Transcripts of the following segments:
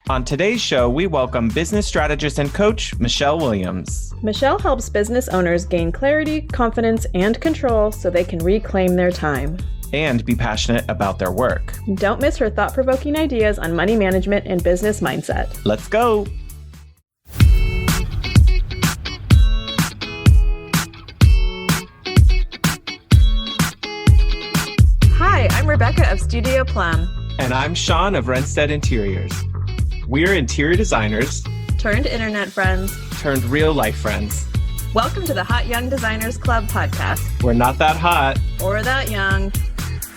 On today's show, we welcome business strategist and coach, Michele Williams. Michele helps business owners gain clarity, confidence, and control so they can reclaim their time. And be passionate about their work. Don't miss her thought-provoking ideas on money management and business mindset. Let's go. Hi, I'm Rebecca of Studio Plum. And I'm Shaun of Renstead Interiors. We're interior designers Turned internet friends. turned real life friends. Welcome to the Hot Young Designers Club podcast. We're not that hot. Or that young.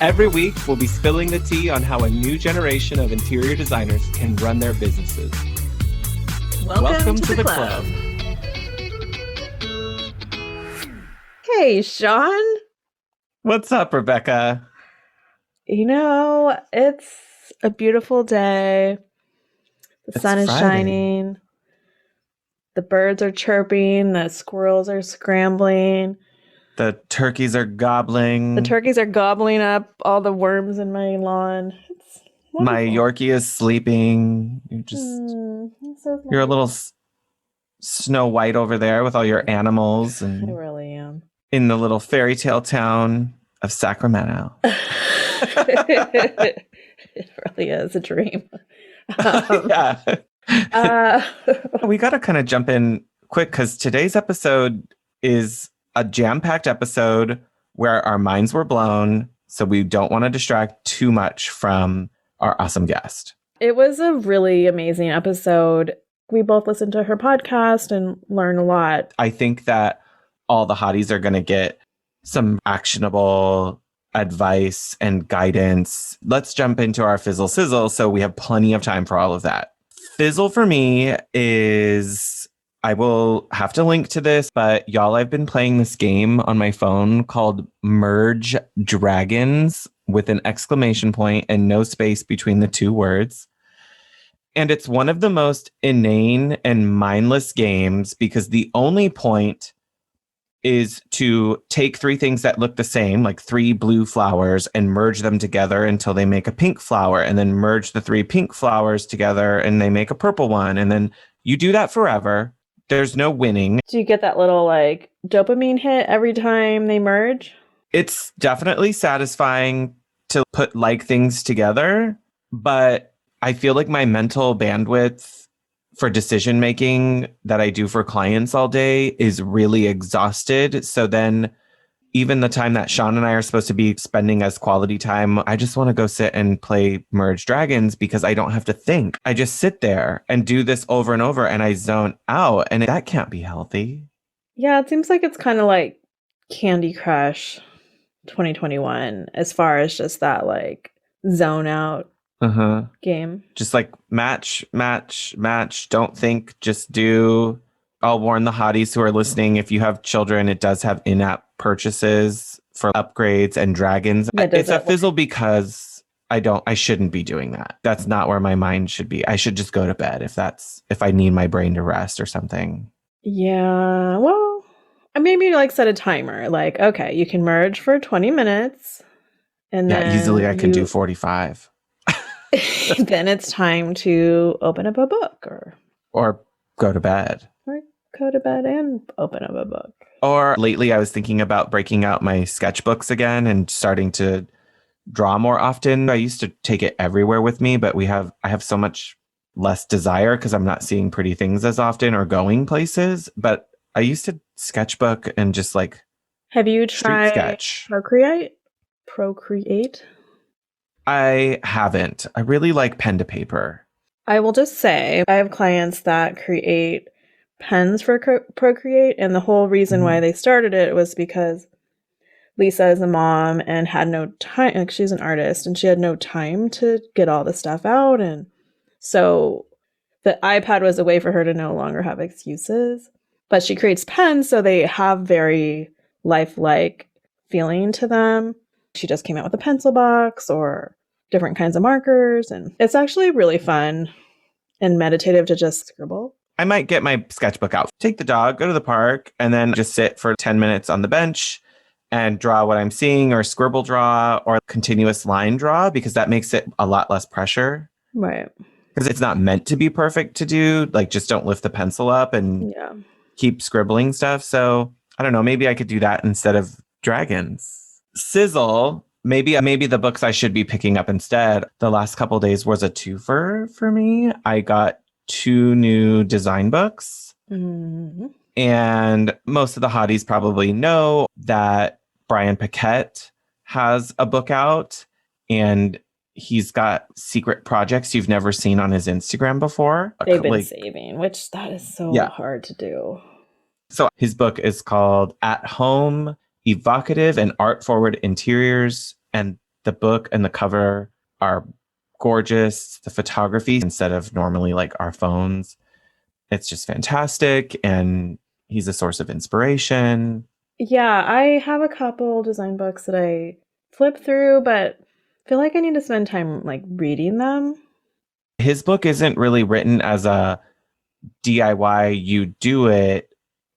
Every week, we'll be spilling the tea on how a new generation of interior designers can run their businesses. Welcome to the club. Hey, Shaun. What's up, Rebecca? You know, it's a beautiful day. The sun is shining. The birds are chirping. The squirrels are scrambling. The turkeys are gobbling. The turkeys are gobbling up all the worms in my lawn. It's wonderful. My Yorkie is sleeping. You're a little Snow White over there with all your animals. I And really am. in the little fairy tale town of Sacramento. It really is a dream. Yeah. We got to kind of jump in quick because today's episode is a jam-packed episode where our minds were blown. So we don't want to distract too much from our awesome guest. It was a really amazing episode. We both listened to her podcast and learned a lot. I think that all the hotties are going to get some actionable advice and guidance. Let's jump into our fizzle sizzle so we have plenty of time for all of that. Fizzle for me is, I will have to link to this, but y'all, I've been playing this game on my phone called Merge Dragons with an exclamation point and no space between the two words. And it's one of the most inane and mindless games because the only point is to take three things that look the same, like three blue flowers, and merge them together until they make a pink flower, and then merge the three pink flowers together and they make a purple one. And then you do that forever. There's no winning. Do you get that little like dopamine hit every time they merge? It's definitely satisfying to put like things together, but I feel like my mental bandwidth for decision making that I do for clients all day is really exhausted. So then even the time that Shaun and I are supposed to be spending as quality time, I just want to go sit and play Merge Dragons because I don't have to think. I just sit there and do this over and over and I zone out, and that can't be healthy. Yeah, it seems like it's kind of like Candy Crush 2021 as far as just that like zone out game. Just like match, don't think, just do. I'll warn the hotties who are listening, if you have children, it does have in-app purchases for upgrades and dragons. It's a fizzle because I shouldn't be doing that. That's not where my mind should be. I should just go to bed if I need my brain to rest or something. Yeah, well, maybe like set a timer. Like, okay, you can merge for 20 minutes. And then easily I can do 45. Then it's time to open up a book or go to bed. Or go to bed and open up a book. Or lately I was thinking about breaking out my sketchbooks again and starting to draw more often. I used to take it everywhere with me, but I have so much less desire because I'm not seeing pretty things as often or going places. But I used to sketchbook and just like have you tried sketch. Procreate? I haven't. I really like pen to paper. I will just say I have clients that create pens for Procreate, and the whole reason why they started it was because Lisa is a mom and had no time. Like, she's an artist and she had no time to get all the stuff out, and so the iPad was a way for her to no longer have excuses. But she creates pens, so they have very lifelike feeling to them. She just came out with a pencil box or different kinds of markers. And it's actually really fun and meditative to just scribble. I might get my sketchbook out, take the dog, go to the park, and then just sit for 10 minutes on the bench and draw what I'm seeing, or scribble draw, or continuous line draw, because that makes it a lot less pressure. Right. because it's not meant to be perfect to do. Like, just don't lift the pencil up and Yeah. keep scribbling stuff. So I don't know. Maybe I could do that instead of dragons. Sizzle. Maybe the books I should be picking up instead. The last couple days was a twofer for me. I got 2 new design books. Mm-hmm. And most of the hotties probably know that Brian Paquette has a book out, and he's got secret projects you've never seen on his Instagram before. They've been saving, which that is so hard to do. So his book is called At Home, Evocative and Art Forward Interiors. And the book and the cover are gorgeous. The photography, instead of normally like our phones, it's just fantastic. And he's a source of inspiration. Yeah, I have a couple design books that I flip through, but I feel like I need to spend time like reading them. His book isn't really written as a DIY, you do it,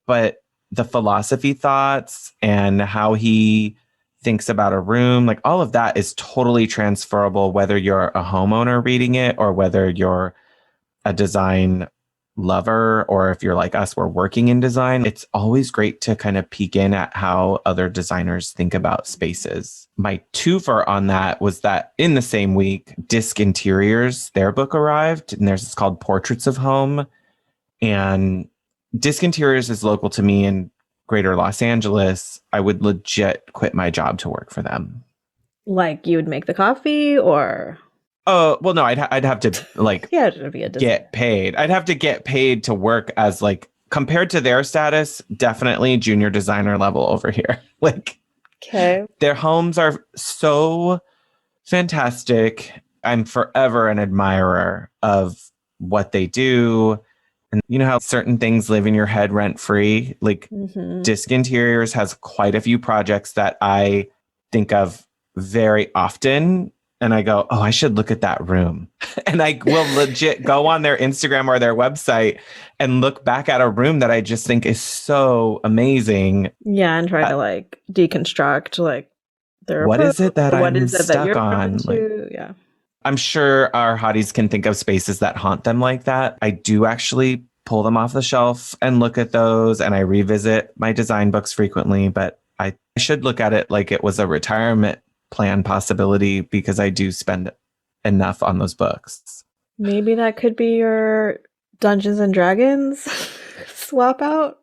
but the philosophy thoughts and how he thinks about a room, like all of that is totally transferable, whether you're a homeowner reading it or whether you're a design lover, or if you're like us, we're working in design. It's always great to kind of peek in at how other designers think about spaces. My twofer on that was that in the same week, Disc Interiors, their book arrived, and theirs is called Portraits of Home. And Disc Interiors is local to me in greater Los Angeles. I would legit quit my job to work for them. Like you would make the coffee, or? Oh, well, no, I'd have to like Yeah, to be a get paid. I'd have to get paid to work as like, compared to their status, definitely junior designer level over here. Like, okay, their homes are so fantastic. I'm forever an admirer of what they do. And you know how certain things live in your head rent free? Like Disc Interiors has quite a few projects that I think of very often. And I go, oh, I should look at that room. And I will legit go on their Instagram or their website and look back at a room that I just think is so amazing. Yeah, and try to like deconstruct like their what is it that I'm stuck on? Like, yeah. I'm sure our hotties can think of spaces that haunt them like that. I do actually pull them off the shelf and look at those, and I revisit my design books frequently, but I should look at it like it was a retirement plan possibility, because I do spend enough on those books. Maybe that could be your Dungeons and Dragons swap out.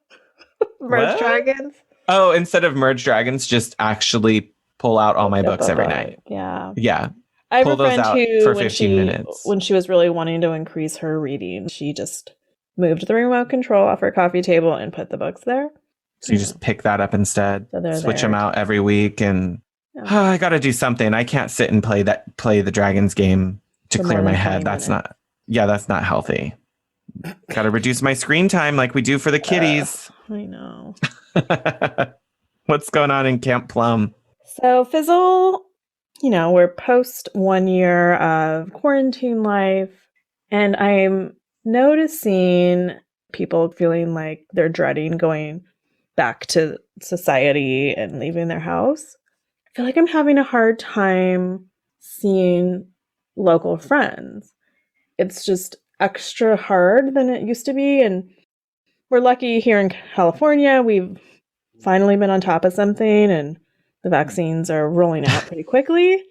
Merge Dragons. Oh, instead of Merge Dragons, just actually pull out all my books every night. Yeah. Yeah. I have pull a friend those out who, for 15 minutes. When she was really wanting to increase her reading, she just moved the remote control off her coffee table and put the books there. So you just pick that up instead, so switch them out every week, and I got to do something. I can't sit and play the Dragons game to clear my head. That's not healthy. Got to reduce my screen time like we do for the kiddies. I know. What's going on in Camp Plum? So Fizzle, we're post 1 year of quarantine life, and I'm noticing people feeling like they're dreading going back to society and leaving their house. I feel like I'm having a hard time seeing local friends. It's just extra hard than it used to be, and we're lucky here in California. We've finally been on top of something, and the vaccines are rolling out pretty quickly.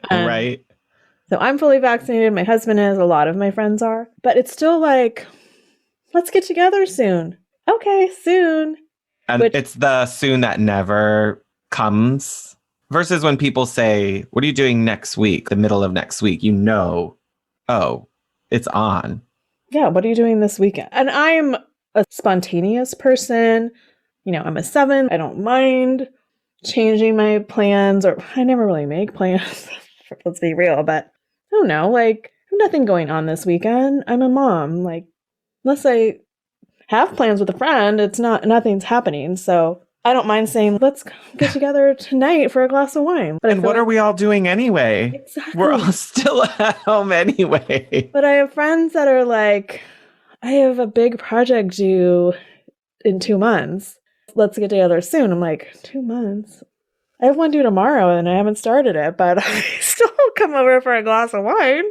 Right. So I'm fully vaccinated. My husband is. A lot of my friends are. But it's still like, let's get together soon. Okay, soon. And it's the soon that never comes. Versus when people say, what are you doing next week? The middle of next week, oh, it's on. Yeah, what are you doing this weekend? And I'm a spontaneous person. I'm a 7. I don't mind changing my plans, or I never really make plans. Let's be real, but I don't know, like, I have nothing going on this weekend. I'm a mom. Like, unless I have plans with a friend, nothing's happening. So I don't mind saying, let's get together tonight for a glass of wine. But and what are we all doing anyway? Exactly. We're all still at home anyway. But I have friends that are like, I have a big project due in 2 months. Let's get together soon. I'm like, 2 months? I have one due tomorrow and I haven't started it, but I still come over for a glass of wine.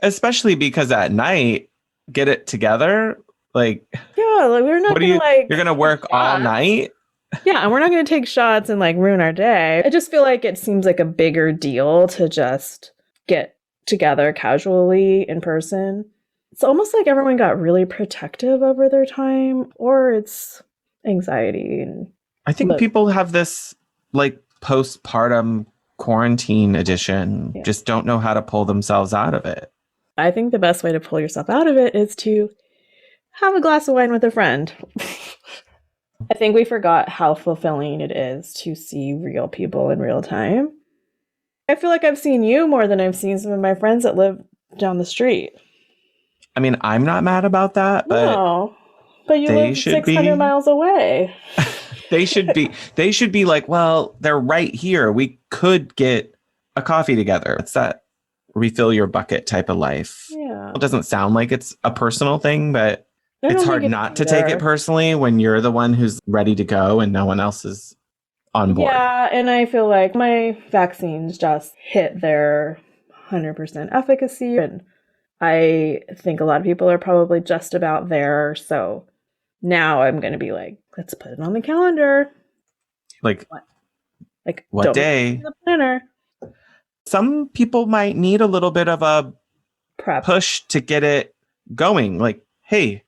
Especially because at night, get it together. Like, Yeah, like we're not what are gonna you, like you're going to work all shots. night? Yeah, and we're not gonna take shots and like ruin our day. I just feel like it seems like a bigger deal to just get together casually in person. It's almost like everyone got really protective over their time, or it's anxiety and I think people have this like postpartum quarantine edition, just don't know how to pull themselves out of it. I think the best way to pull yourself out of it is to have a glass of wine with a friend. I think we forgot how fulfilling it is to see real people in real time. I feel like I've seen you more than I've seen some of my friends that live down the street. I mean, I'm not mad about that, but no, but you live 600 miles away. They should be like, well, they're right here. We could get a coffee together. It's that refill your bucket type of life. Yeah. It doesn't sound like it's a personal thing, but it's hard not to take it personally when you're the one who's ready to go and no one else is on board. Yeah, and I feel like my vaccines just hit their 100% efficacy, and I think a lot of people are probably just about there. So now I'm going to be like, let's put it on the calendar. Like what day? The planner. Some people might need a little bit of a prep push to get it going. Like, hey,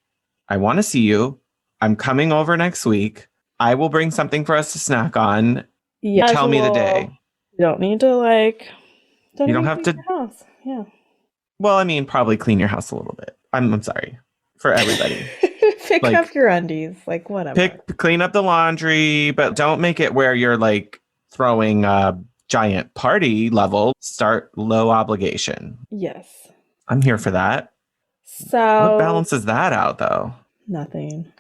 I want to see you. I'm coming over next week. I will bring something for us to snack on. Yeah, tell me the day. You don't need to you don't have to. Your house. Yeah. Well, I mean, probably clean your house a little bit. I'm sorry for everybody. Pick up your undies, like whatever. Clean up the laundry, but don't make it where you're like throwing a giant party level. Start low obligation. Yes. I'm here for that. So what balances that out though? Nothing.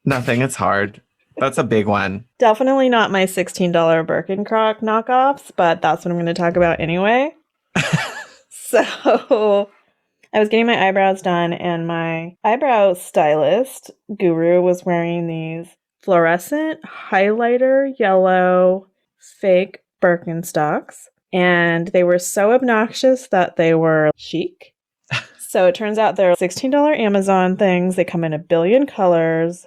It's hard. That's a big one. Definitely not my $16 Birkenstock knockoffs, but that's what I'm going to talk about anyway. So I was getting my eyebrows done, and my eyebrow stylist guru was wearing these fluorescent highlighter yellow fake Birkenstocks, and they were so obnoxious that they were chic. So it turns out they're $16 Amazon things. They come in a billion colors.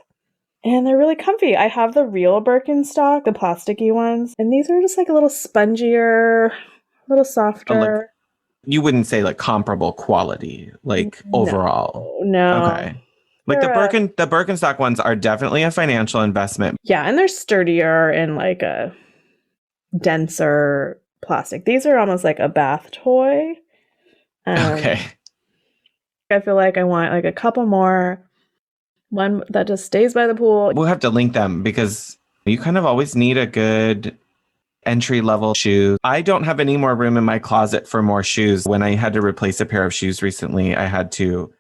And they're really comfy. I have the real Birkenstock, the plasticky ones. And these are just like a little spongier, a little softer. You wouldn't say like comparable quality, like overall. No. Okay. Like the Birkenstock ones are definitely a financial investment. Yeah, and they're sturdier and like a denser plastic. These are almost like a bath toy. Okay. I feel like I want like a couple more. One that just stays by the pool. We'll have to link them because you kind of always need a good entry level shoe. I don't have any more room in my closet for more shoes. When I had to replace a pair of shoes recently, I had to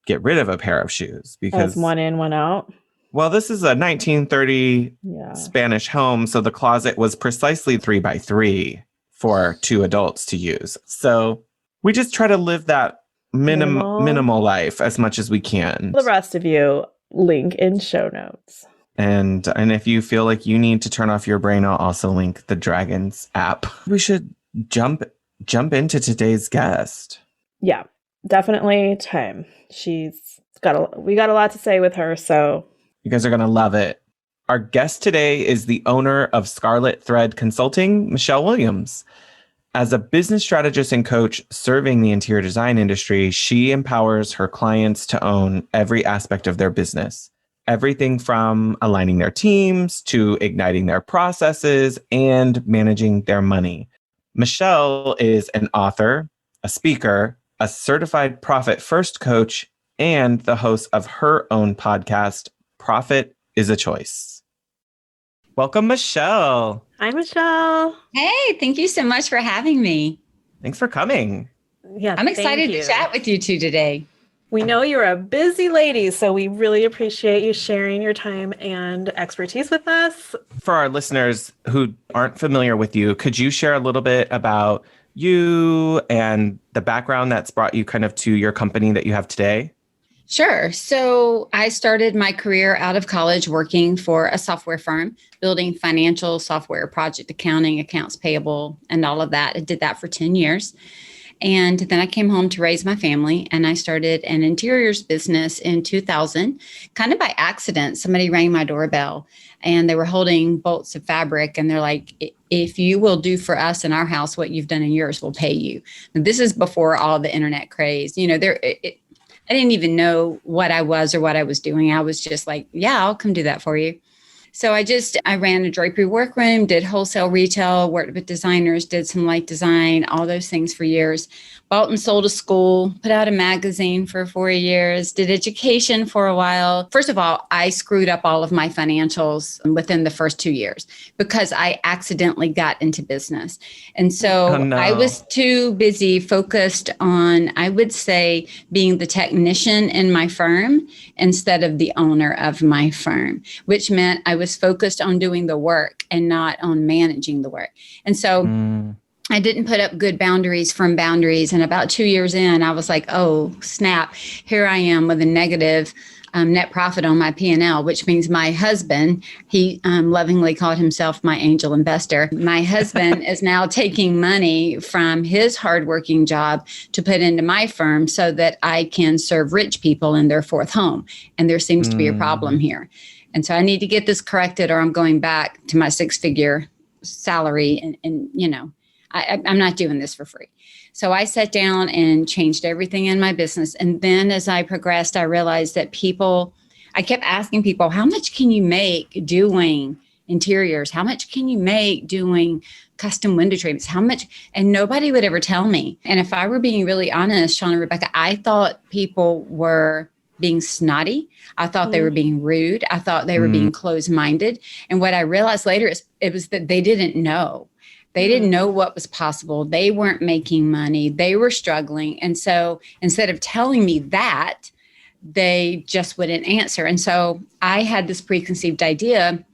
get rid of a pair of shoes because one in, one out. Well, this is a 1930 Spanish home, so the closet was precisely 3x3 for two adults to use. So we just try to live that minimal life as much as we can. The rest of you, link in show notes. And if you feel like you need to turn off your brain, I'll also link the Dragons app. We should jump into today's guest. Yeah, definitely time. We got a lot to say with her, so you guys are going to love it. Our guest today is the owner of Scarlet Thread Consulting, Michele Williams. As a business strategist and coach serving the interior design industry, she empowers her clients to own every aspect of their business. Everything from aligning their teams to igniting their processes and managing their money. Michele is an author, a speaker, a certified Profit First coach, and the host of her own podcast, Profit is a Choice. Welcome, Michele. Hi, Michele. Hey, thank you so much for having me. Thanks for coming. Yeah, I'm excited to chat with you two today. We know you're a busy lady, so we really appreciate you sharing your time and expertise with us. For our listeners who aren't familiar with you, could you share a little bit about you and the background that's brought you kind of to your company that you have today? Sure. So I started my career out of college working for a software firm, building financial software, project accounting, accounts payable, and all of that. I did that for 10 years. And then I came home to raise my family, and I started an interiors business in 2000, kind of by accident. Somebody rang my doorbell, and they were holding bolts of fabric, and they're like, if you will do for us in our house what you've done in yours, we'll pay you. And this is before all the internet craze. I didn't even know what I was or what I was doing. I was just like, yeah, I'll come do that for you. So I ran a drapery workroom, did wholesale retail, worked with designers, did some light design, all those things for years. Bought and sold a school, put out a magazine for 4 years, did education for a while. First of all, I screwed up all of my financials within the first 2 years because I accidentally got into business. And so I was too busy focused on, I would say, being the technician in my firm instead of the owner of my firm, which meant I was focused on doing the work and not on managing the work. And so I didn't put up good firm boundaries. And about 2 years in, I was like, oh, snap. Here I am with a negative net profit on my P&L, which means my husband, he lovingly called himself my angel investor. My husband is now taking money from his hardworking job to put into my firm so that I can serve rich people in their fourth home. And there seems to be a problem here. And so I need to get this corrected, or I'm going back to my 6-figure salary. And I'm not doing this for free. So I sat down and changed everything in my business. And then as I progressed, I realized that I kept asking people, how much can you make doing interiors? How much can you make doing custom window treatments? How much? And nobody would ever tell me. And if I were being really honest, Shaun and Rebecca, I thought people were being snotty. I thought they were being rude. I thought they were being closed-minded. And what I realized later is it was that they didn't know. They didn't know what was possible. They weren't making money. They were struggling. And so instead of telling me that, they just wouldn't answer. And so I had this preconceived idea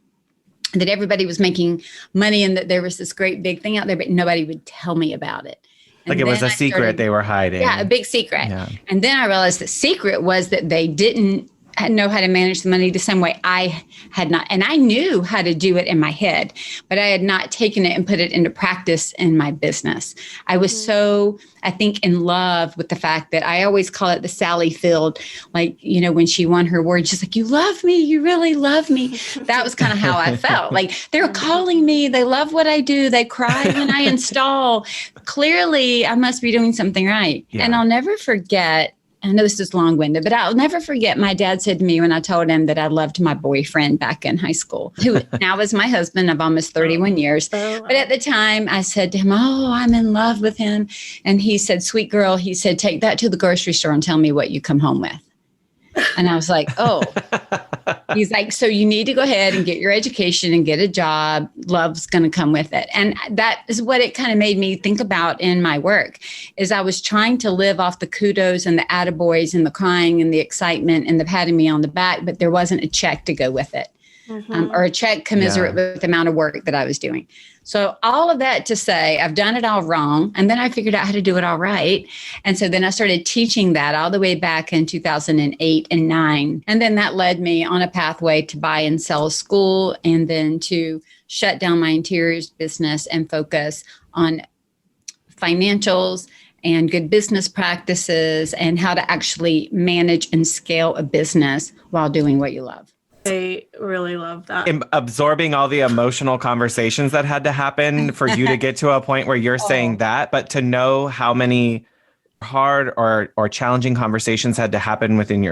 that everybody was making money and that there was this great big thing out there, but nobody would tell me about it. Like it was a secret they were hiding. Yeah, a big secret. Yeah. And then I realized the secret was that they didn't know how to manage the money the same way I had not. And I knew how to do it in my head, but I had not taken it and put it into practice in my business. I was so, I think, in love with the fact that I always call it the Sally Field, like, when she won her award, she's like, you love me, you really love me. That was kind of how I felt. Like, they're calling me, they love what I do, they cry when I install. Clearly, I must be doing something right. Yeah. And I'll never forget, I know this is long-winded, but I'll never forget my dad said to me when I told him that I loved my boyfriend back in high school, who now is my husband of almost 31 years. But at the time I said to him, oh, I'm in love with him. And he said, sweet girl, he said, take that to the grocery store and tell me what you come home with. And I was like, oh, he's like, so you need to go ahead and get your education and get a job. Love's going to come with it. And that is what it kind of made me think about in my work, is I was trying to live off the kudos and the attaboys and the crying and the excitement and the patting me on the back, but there wasn't a check to go with it. Or a check commensurate with the amount of work that I was doing. So all of that to say, I've done it all wrong. And then I figured out how to do it all right. And so then I started teaching that all the way back in 2008 and 9. And then that led me on a pathway to buy and sell a school, and then to shut down my interiors business and focus on financials and good business practices and how to actually manage and scale a business while doing what you love. I really love that. Absorbing all the emotional conversations that had to happen for you to get to a point where you're saying that, but to know how many hard or challenging conversations had to happen within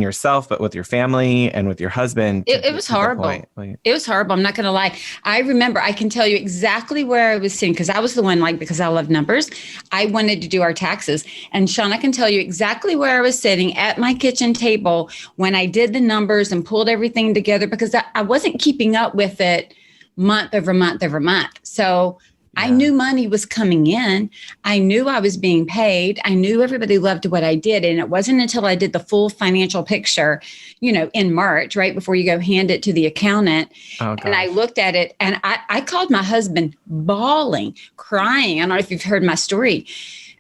yourself, but with your family and with your husband. It was horrible. It was horrible. I'm not going to lie. I remember, I can tell you exactly where I was sitting, because I was the one, because I love numbers. I wanted to do our taxes. And Shaun, I can tell you exactly where I was sitting at my kitchen table when I did the numbers and pulled everything together, because I wasn't keeping up with it month over month over month. So I knew money was coming in. I knew I was being paid. I knew everybody loved what I did. And it wasn't until I did the full financial picture, in March, right before you go hand it to the accountant. And I looked at it, and I called my husband bawling, crying. I don't know if you've heard my story.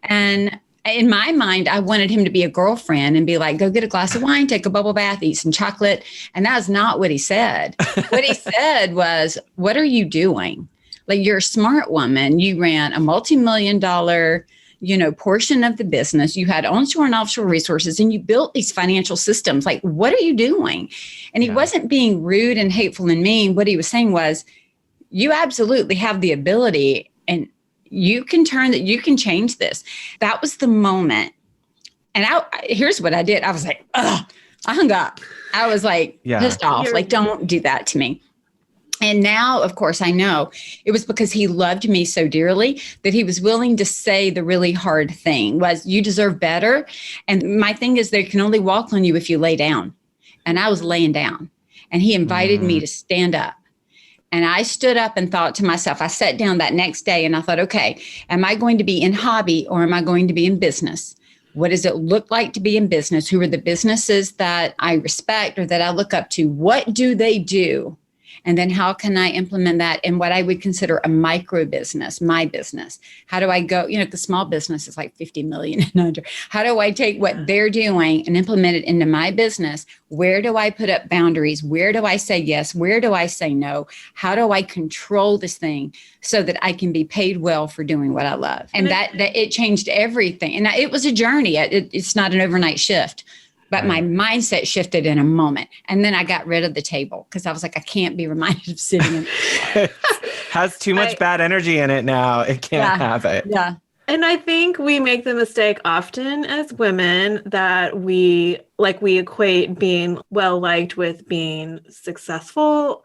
And in my mind, I wanted him to be a girlfriend and be like, go get a glass of wine, take a bubble bath, eat some chocolate. And that's not what he said. What he said was, what are you doing? Like, you're a smart woman. You ran a multi-million-dollar, portion of the business. You had onshore and offshore resources, and you built these financial systems. Like, what are you doing? And he wasn't being rude and hateful and mean. What he was saying was, you absolutely have the ability, and you can change this. That was the moment. And here's what I did. I was like, ugh, I hung up. I was like pissed off. Like, don't do that to me. And now, of course, I know it was because he loved me so dearly that he was willing to say the really hard thing was, you deserve better. And my thing is, they can only walk on you if you lay down. And I was laying down, and he invited me to stand up. And I stood up and thought to myself, I sat down that next day and I thought, okay, am I going to be in hobby or am I going to be in business? What does it look like to be in business? Who are the businesses that I respect or that I look up to? What do they do? And then how can I implement that in what I would consider a micro business, my business? How do I go, the small business is like 50 million and under. How do I take what they're doing and implement it into my business? Where do I put up boundaries? Where do I say yes? Where do I say no? How do I control this thing so that I can be paid well for doing what I love? And that it changed everything. And it was a journey. It's not an overnight shift. But my mindset shifted in a moment. And then I got rid of the table because I was like, I can't be reminded of sitting in it. Has too much bad energy in it now. It can't have it. Yeah. And I think we make the mistake often as women that we equate being well-liked with being successful.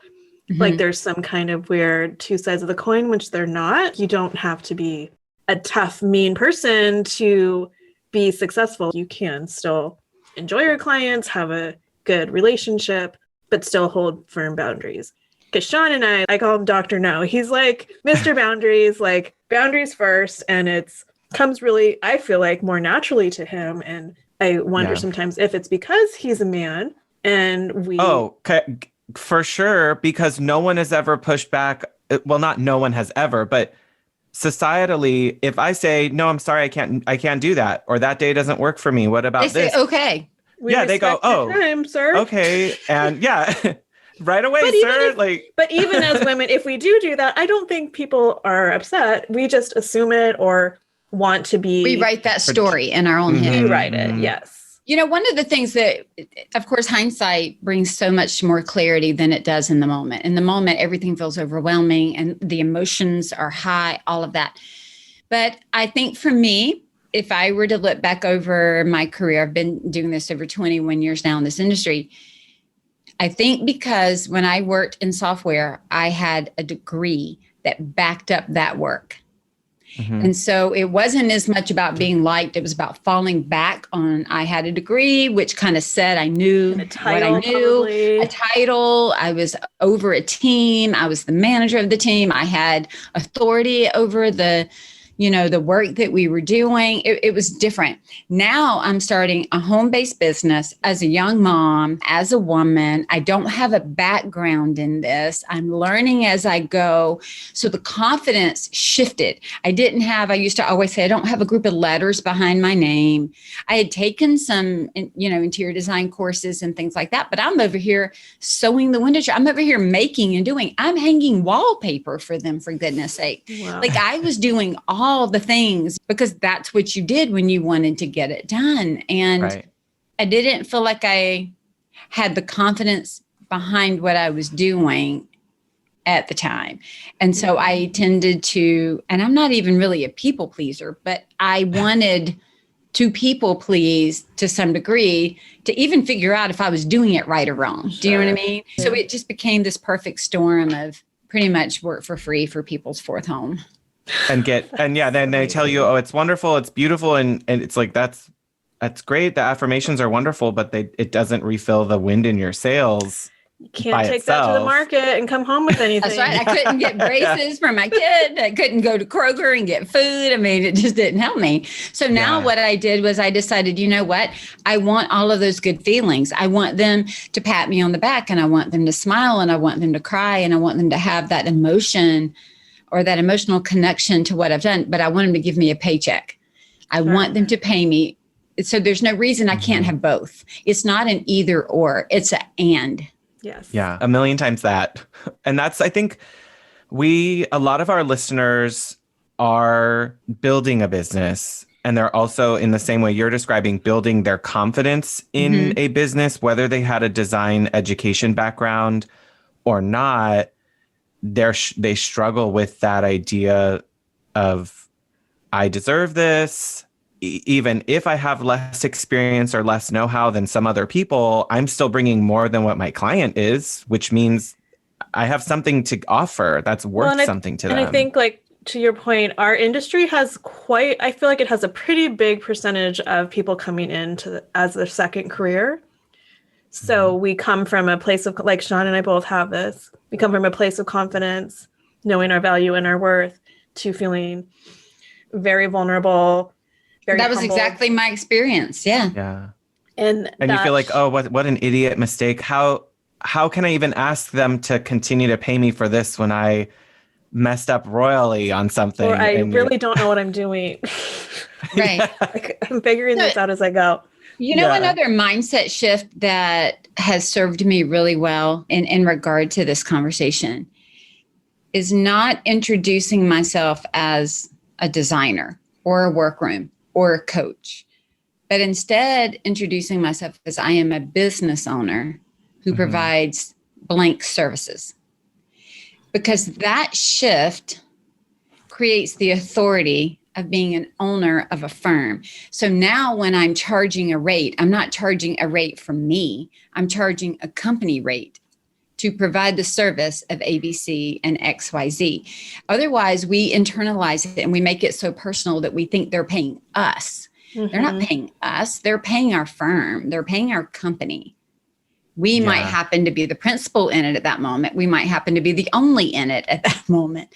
Mm-hmm. Like there's some kind of weird two sides of the coin, which they're not. You don't have to be a tough, mean person to be successful. You can still enjoy your clients, have a good relationship, but still hold firm boundaries. Because Shaun and I call him Dr. No. He's like Mr. Boundaries, like boundaries first. And it's comes really, I feel like, more naturally to him. And I wonder sometimes if it's because he's a man and we... Oh, for sure. Because no one has ever pushed back. Well, not no one has ever, but societally, if I say, no, I'm sorry, I can't do that, or that day doesn't work for me, what about this? They say, okay. They go, oh, time, sir. Okay. And right away, sir. But even as women, if we do that, I don't think people are upset. We just assume it or want to be... We write that story in our own head. We write it, yes. One of the things that, of course, hindsight brings so much more clarity than it does in the moment. In the moment, everything feels overwhelming and the emotions are high, all of that. But I think for me, if I were to look back over my career, I've been doing this over 21 years now in this industry. I think because when I worked in software, I had a degree that backed up that work. Mm-hmm. And so it wasn't as much about being liked. It was about falling back on, I had a degree, which kind of said I knew what I knew, probably. A title. I was over a team. I was the manager of the team. I had authority over the work that we were doing. It was different. Now I'm starting a home-based business as a young mom, as a woman. I don't have a background in this. I'm learning as I go. So the confidence shifted. I used to always say, I don't have a group of letters behind my name. I had taken some, interior design courses and things like that, but I'm over here sewing the window. I'm over here making and doing. I'm hanging wallpaper for them, for goodness sake. Wow. Like I was doing all the things because that's what you did when you wanted to get it done. And I didn't feel like I had the confidence behind what I was doing at the time. And so I tended to, and I'm not even really a people pleaser, but I wanted to people please to some degree to even figure out if I was doing it right or wrong. Sure. Do you know what I mean? Yeah. So it just became this perfect storm of pretty much work for free for people's fourth home. Then they tell you, oh, it's wonderful, it's beautiful, and it's like that's great. The affirmations are wonderful, but it doesn't refill the wind in your sails. You can't take that to the market and come home with anything. That's right. I couldn't get braces for my kid. I couldn't go to Kroger and get food. I mean, it just didn't help me. So now what I did was I decided, you know what? I want all of those good feelings. I want them to pat me on the back, and I want them to smile, and I want them to cry, and I want them to have that emotion or that emotional connection to what I've done, but I want them to give me a paycheck. I want them to pay me. So there's no reason I can't have both. It's not an either or, it's an and. Yes. Yeah, a million times that. And that's, I think a lot of our listeners are building a business and they're also, in the same way you're describing, building their confidence in a business, whether they had a design education background or not, they struggle with that idea of, I deserve this. Even if I have less experience or less know-how than some other people, I'm still bringing more than what my client is, which means I have something to offer that's worth something to them. And I think, like, to your point, our industry has I feel like it has a pretty big percentage of people coming into as their second career. So we come from a place of, like Shaun and I both have this, we come from a place of confidence, knowing our value and our worth, to feeling very vulnerable. That was exactly my experience. Yeah. Yeah. And you feel like, oh, what an idiot mistake. How can I even ask them to continue to pay me for this when I messed up royally on something? Or I really don't know what I'm doing. Right. Like, I'm figuring this out as I go. You know, another mindset shift that has served me really well in regard to this conversation is not introducing myself as a designer or a workroom or a coach, but instead introducing myself as I am a business owner who provides blank services. Because that shift creates the authority of being an owner of a firm. So now when I'm charging a rate, I'm not charging a rate from me, I'm charging a company rate to provide the service of ABC and XYZ. Otherwise, we internalize it and we make it so personal that we think they're paying us. They're not paying us, they're paying our firm, they're paying our company. We might happen to be the principal in it at that moment. We might happen to be the only in it at that moment.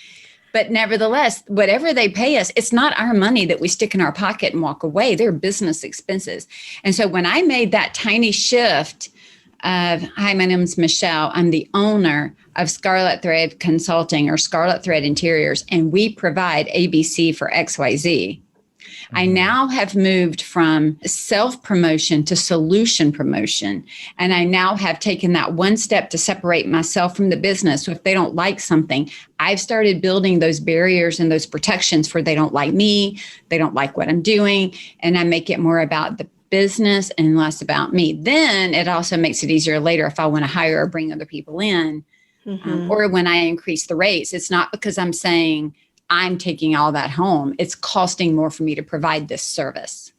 But nevertheless, whatever they pay us, it's not our money that we stick in our pocket and walk away. They're business expenses. And so when I made that tiny shift of, hi, my name is Michele. I'm the owner of Scarlet Thread Consulting or Scarlet Thread Interiors, and we provide ABC for XYZ. I now have moved from self-promotion to solution promotion. And I now have taken that one step to separate myself from the business. So if they don't like something, I've started building those barriers and those protections for they don't like me, they don't like what I'm doing. And I make it more about the business and less about me. Then it also makes it easier later if I want to hire or bring other people in. Or when I increase the rates, it's not because I'm saying, I'm taking all that home. It's costing more for me to provide this service.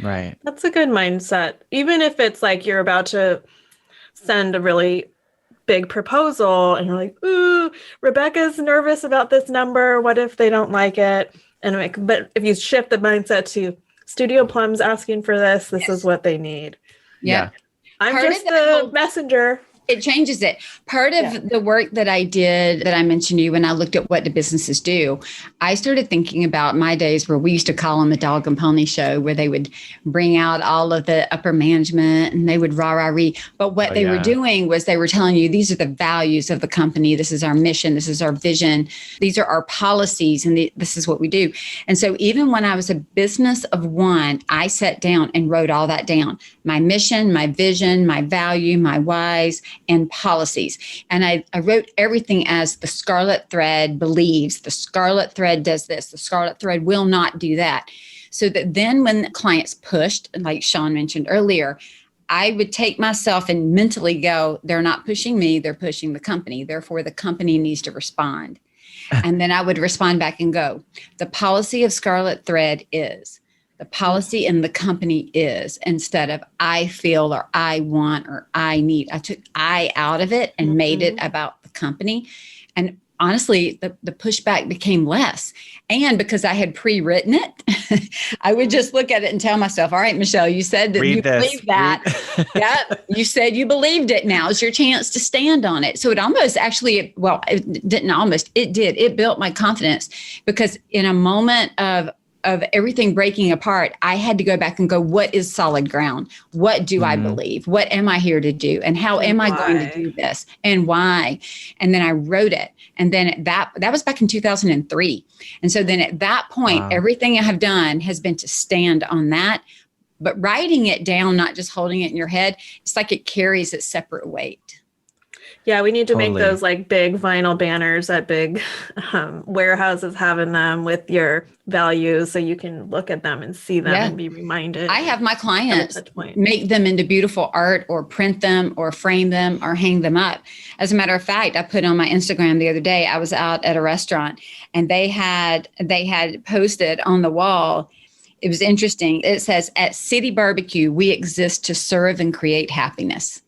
Right. That's a good mindset. Even if it's like you're about to send a really big proposal and you're like, ooh, Rebecca's nervous about this number. What if they don't like it? But if you shift the mindset to Studio Plum's asking for this, this is what they need. Yeah. I'm just the messenger. It changes it. Part of the work that I did that I mentioned to you when I looked at what do businesses do, I started thinking about my days where we used to call them a dog and pony show, where they would bring out all of the upper management and they would rah-rah-ree. But what they were doing was they were telling you, these are the values of the company. This is our mission. This is our vision. These are our policies. And this is what we do. And so even when I was a business of one, I sat down and wrote all that down. My mission, my vision, my value, my whys, and policies. And I wrote everything as the Scarlet Thread believes, the Scarlet Thread does this, the Scarlet Thread will not do that. So that then when the clients pushed, like Shaun mentioned earlier, I would take myself and mentally go, they're not pushing me, they're pushing the company. Therefore, the company needs to respond. And then I would respond back and go, the policy of Scarlet Thread is, the policy in the company is, instead of I feel or I want or I need. I took I out of it and made it about the company. And honestly, the pushback became less. And because I had pre-written it, I would just look at it and tell myself, all right, Michele, you said that you believe that. Yeah, you said you believed it. Now is your chance to stand on it. So it almost actually, well, it didn't almost, it did. It built my confidence, because in a moment of everything breaking apart, I had to go back and go, what is solid ground? What do I believe? What am I here to do? And how am I going to do this? And why? And then I wrote it. And then that was back in 2003. And so then at that point, everything I have done has been to stand on that. But writing it down, not just holding it in your head, it's like it carries its separate weight. Yeah, we need to make Totally. those like big vinyl banners at big warehouses having them with your values so you can look at them and see them Yeah. and be reminded. I have my Have a clients touch point. make them into beautiful art or print them or frame them or hang them up. As a matter of fact, I put on my Instagram the other day, I was out at a restaurant and they had posted on the wall. It was interesting. It says, "At City Barbecue, we exist to serve and create happiness."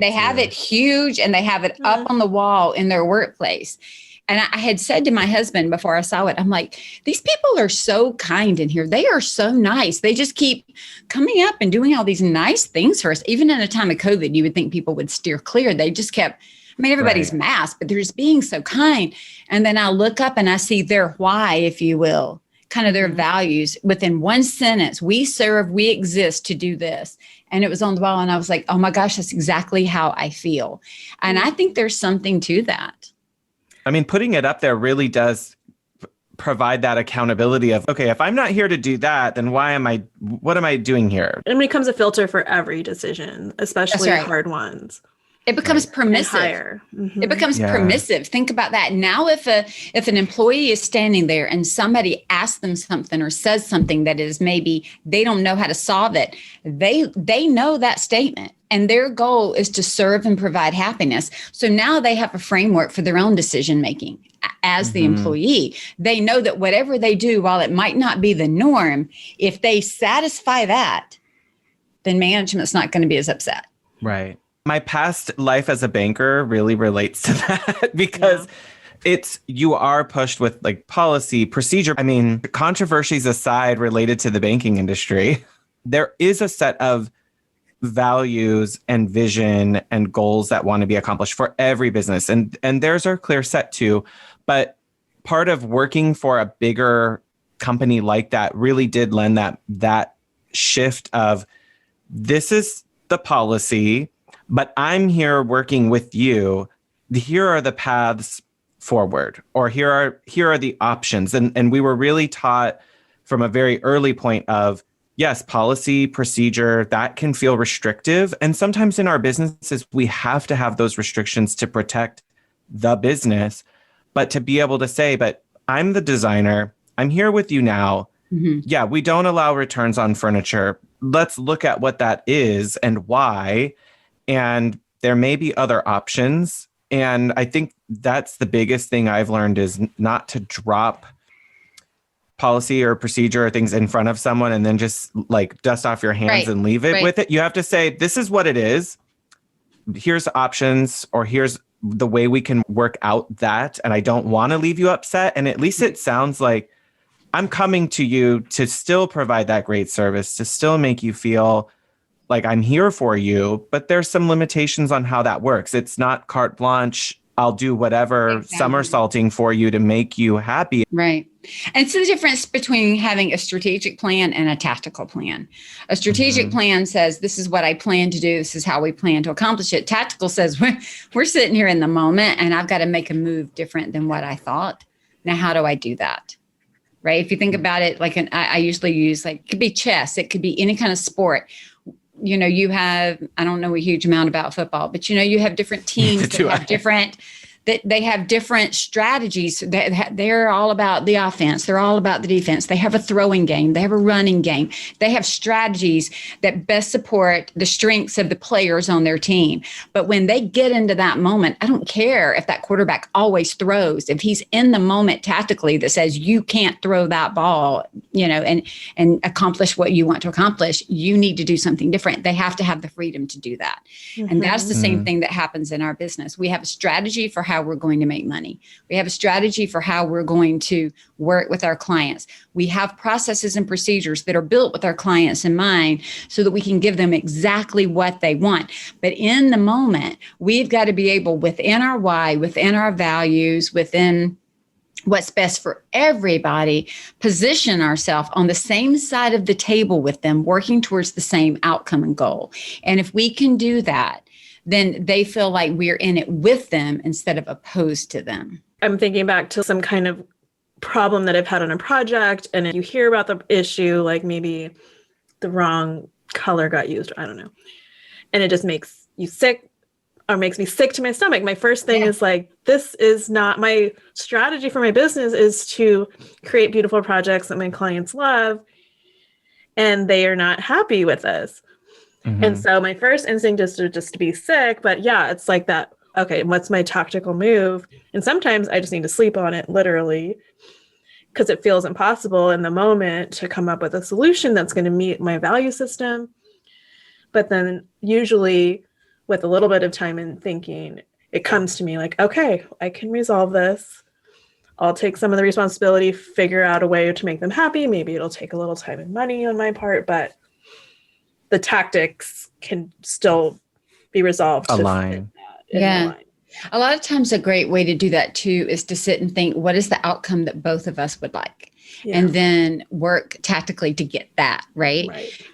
They have it huge and they have it up on the wall in their workplace. And I had said to my husband before I saw it, I'm like, these people are so kind in here. They are so nice. They just keep coming up and doing all these nice things for us. Even in a time of COVID, you would think people would steer clear. They just kept, I mean, everybody's masked, but they're just being so kind. And then I look up and I see their why, if you will, kind of their values within one sentence. We serve, we exist to do this. And it was on the wall. And I was like, oh my gosh, that's exactly how I feel. And I think there's something to that. I mean, putting it up there really does provide that accountability of, okay, if I'm not here to do that, then what am I doing here? It becomes a filter for every decision, especially hard ones. It becomes permissive. It becomes permissive. Think about that. Now, if an employee is standing there and somebody asks them something or says something that is maybe they don't know how to solve it, they know that statement. And their goal is to serve and provide happiness. So now they have a framework for their own decision making as the employee. They know that whatever they do, while it might not be the norm, if they satisfy that, then management's not going to be as upset. Right. My past life as a banker really relates to that because you are pushed with like policy, procedure. I mean, controversies aside related to the banking industry, there is a set of values and vision and goals that want to be accomplished for every business. And theirs are clear set too. But part of working for a bigger company like that really did lend that shift of, this is the policy, but I'm here working with you. Here are the paths forward, or here are the options. And we were really taught from a very early point of, yes, policy, procedure, that can feel restrictive. And sometimes in our businesses, we have to have those restrictions to protect the business. But to be able to say, but I'm the designer, I'm here with you now. Yeah, we don't allow returns on furniture. Let's look at what that is and why. And there may be other options. And I think that's the biggest thing I've learned, is not to drop policy or procedure or things in front of someone and then just like dust off your hands and leave it with it. You have to say, this is what it is. Here's options, or here's the way we can work out that. And I don't want to leave you upset. And at least it sounds like I'm coming to you to still provide that great service, to still make you feel like I'm here for you. But there's some limitations on how that works. It's not carte blanche. I'll do whatever somersaulting for you to make you happy. Right. And it's the difference between having a strategic plan and a tactical plan. A strategic plan says, this is what I plan to do. This is how we plan to accomplish it. Tactical says, we're sitting here in the moment and I've got to make a move different than what I thought. Now, how do I do that? Right. If you think about it, like I usually use, like, it could be chess. It could be any kind of sport. You know, you have, I don't know a huge amount about football, but, you know, you have different teams that have different, that they have different strategies. They're all about the offense. They're all about the defense. They have a throwing game. They have a running game. They have strategies that best support the strengths of the players on their team. But when they get into that moment, I don't care if that quarterback always throws. If he's in the moment tactically that says you can't throw that ball, you know, and accomplish what you want to accomplish, you need to do something different. They have to have the freedom to do that. And that's the same thing that happens in our business. We have a strategy for how we're going to make money. We have a strategy for how we're going to work with our clients. We have processes and procedures that are built with our clients in mind so that we can give them exactly what they want. But in the moment, we've got to be able, within our why, within our values, within what's best for everybody, position ourselves on the same side of the table with them, working towards the same outcome and goal. And if we can do that, then they feel like we're in it with them instead of opposed to them. I'm thinking back to some kind of problem that I've had on a project, and you hear about the issue, like maybe the wrong color got used, I don't know. And it just makes you sick. or makes me sick to my stomach. My first thing is like, this is not my strategy for my business, is to create beautiful projects that my clients love, and they are not happy with this. And so my first instinct is just to be sick. But yeah, it's like that. Okay, what's my tactical move? And sometimes I just need to sleep on it, literally, because it feels impossible in the moment to come up with a solution that's going to meet my value system. But then usually with a little bit of time and thinking, it comes to me like, okay, I can resolve this. I'll take some of the responsibility, figure out a way to make them happy. Maybe it'll take a little time and money on my part, but the tactics can still be resolved. Align. Yeah. A lot of times a great way to do that too is to sit and think, what is the outcome that both of us would like? Yeah. And then work tactically to get that, right?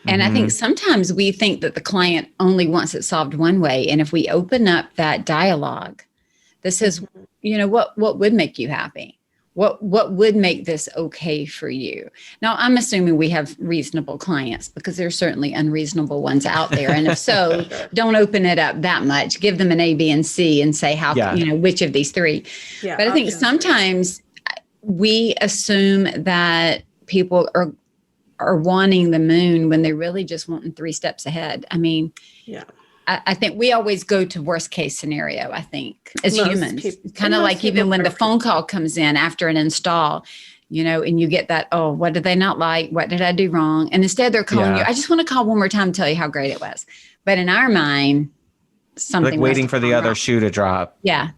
And I think sometimes we think that the client only wants it solved one way. And if we open up that dialogue that says, you know, what would make you happy? What would make this okay for you? Now, I'm assuming we have reasonable clients, because there's certainly unreasonable ones out there. And if so, don't open it up that much. Give them an A, B, and C and say, how, you know, which of these three. Yeah, but I think sometimes we assume that people are wanting the moon when they're really just wanting 3 steps ahead. I mean, I think we always go to worst case scenario, I think, as humans. Kind of like even when the phone call comes in after an install, you know, and you get that, oh, what did they not like? What did I do wrong? And instead they're calling you, I just want to call one more time and tell you how great it was. But in our mind, something like waiting for the other shoe to drop. Yeah.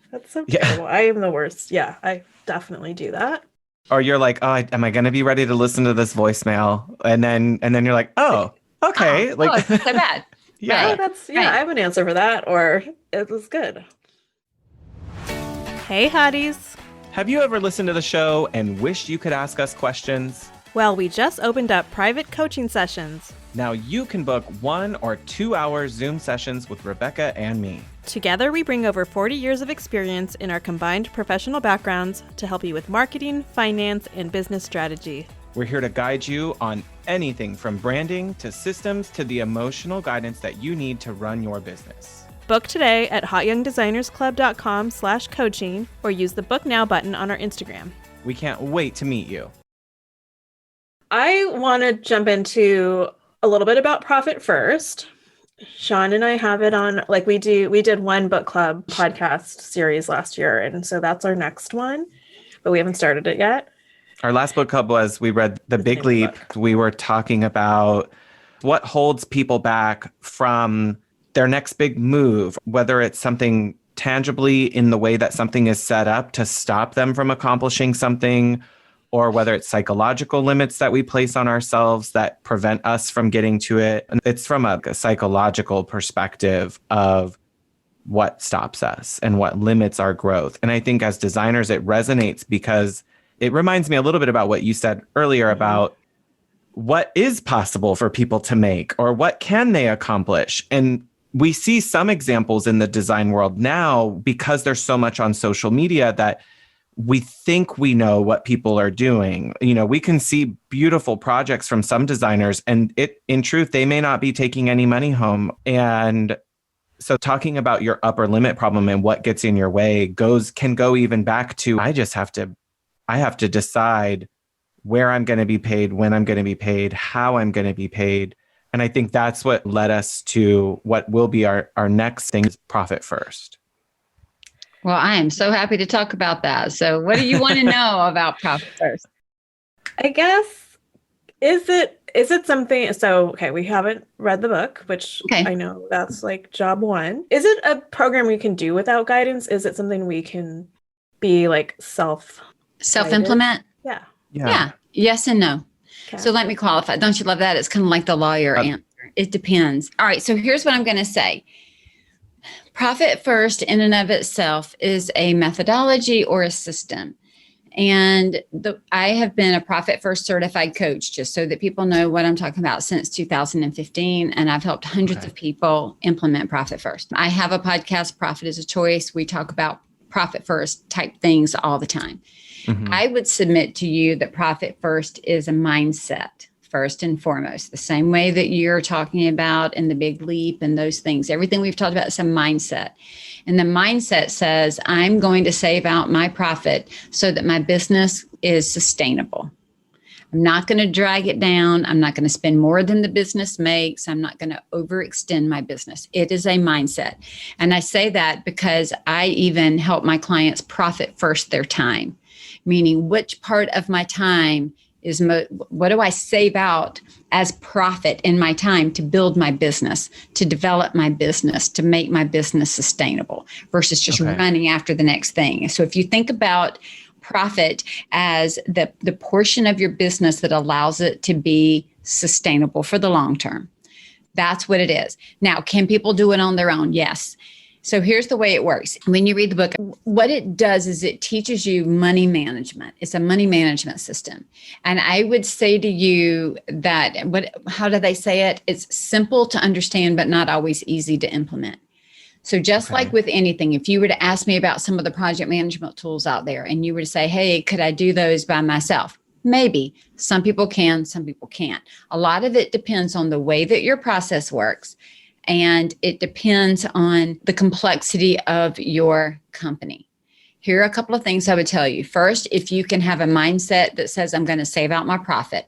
That's so terrible. I am the worst. Yeah, I definitely do that. Or you're like, oh, am I going to be ready to listen to this voicemail? And then you're like, oh, okay. It's so bad. Yeah, I have an answer for that, or it was good. Hey, hotties. Have you ever listened to the show and wished you could ask us questions? Well, we just opened up private coaching sessions. Now you can book 1 or 2 hour Zoom sessions with Rebecca and me. Together, we bring over 40 years of experience in our combined professional backgrounds to help you with marketing, finance, and business strategy. We're here to guide you on anything from branding to systems to the emotional guidance that you need to run your business. Book today at hotyoungdesignersclub.com/coaching or use the book now button on our Instagram. We can't wait to meet you. I want to jump into a little bit about Profit First. Shaun and I have it on, like we did one book club podcast series last year. And so that's our next one, but we haven't started it yet. Our last book club was, we read The Big Leap. We were talking about what holds people back from their next big move, whether it's something tangibly in the way that something is set up to stop them from accomplishing something, or whether it's psychological limits that we place on ourselves that prevent us from getting to it. And it's from a psychological perspective of what stops us and what limits our growth. And I think as designers, it resonates because it reminds me a little bit about what you said earlier about what is possible for people to make, or what can they accomplish. And we see some examples in the design world now because there's so much on social media that we think we know what people are doing. You know, we can see beautiful projects from some designers, and in truth, they may not be taking any money home. And so talking about your upper limit problem and what gets in your way can go even back to, I have to decide where I'm going to be paid, when I'm going to be paid, how I'm going to be paid. And I think that's what led us to what will be our next thing, is Profit First. Well, I am so happy to talk about that. So what do you want to know about Profit First? I guess, is it something, so, okay, we haven't read the book, which I know that's like job one. Is it a program we can do without guidance? Is it something we can be like self-implement? Yeah. Yes and no. Okay. So let me qualify. Don't you love that? It's kind of like the lawyer answer. It depends. All right. So here's what I'm going to say. Profit First in and of itself is a methodology or a system. And I have been a Profit First certified coach, just so that people know what I'm talking about, since 2015. And I've helped hundreds of people implement Profit First. I have a podcast, Profit is a Choice. We talk about Profit First type things all the time. Mm-hmm. I would submit to you that Profit First is a mindset first and foremost, the same way that you're talking about in the big leap and those things. Everything we've talked about is a mindset. And the mindset says, I'm going to save out my profit so that my business is sustainable. I'm not going to drag it down. I'm not going to spend more than the business makes. I'm not going to overextend my business. It is a mindset. And I say that because I even help my clients profit first their time, meaning which part of my time is what do I save out as profit in my time to build my business, to develop my business, to make my business sustainable versus just running after the next thing. So if you think about profit as the portion of your business that allows it to be sustainable for the long term, that's what it is. Now, can people do it on their own? Yes. So here's the way it works. When you read the book, what it does is it teaches you money management. It's a money management system. And I would say to you that, how do they say it? It's simple to understand, but not always easy to implement. So just like with anything, if you were to ask me about some of the project management tools out there and you were to say, hey, could I do those by myself? Maybe. Some people can, some people can't. A lot of it depends on the way that your process works. And it depends on the complexity of your company. Here are a couple of things I would tell you. First, if you can have a mindset that says, I'm going to save out my profit,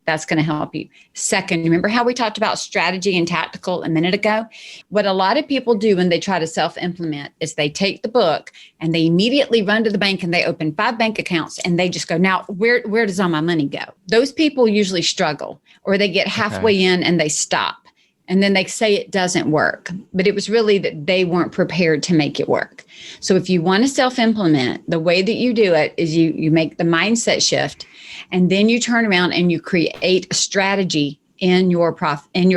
that's going to help you. Second, remember how we talked about strategy and tactical a minute ago? What a lot of people do when they try to self-implement is they take the book and they immediately run to the bank and they open 5 bank accounts and they just go, now, where does all my money go? Those people usually struggle, or they get halfway in and they stop. And then they say it doesn't work, but it was really that they weren't prepared to make it work. So if you want to self-implement, the way that you do it is you make the mindset shift, and then you turn around and you create a strategy in your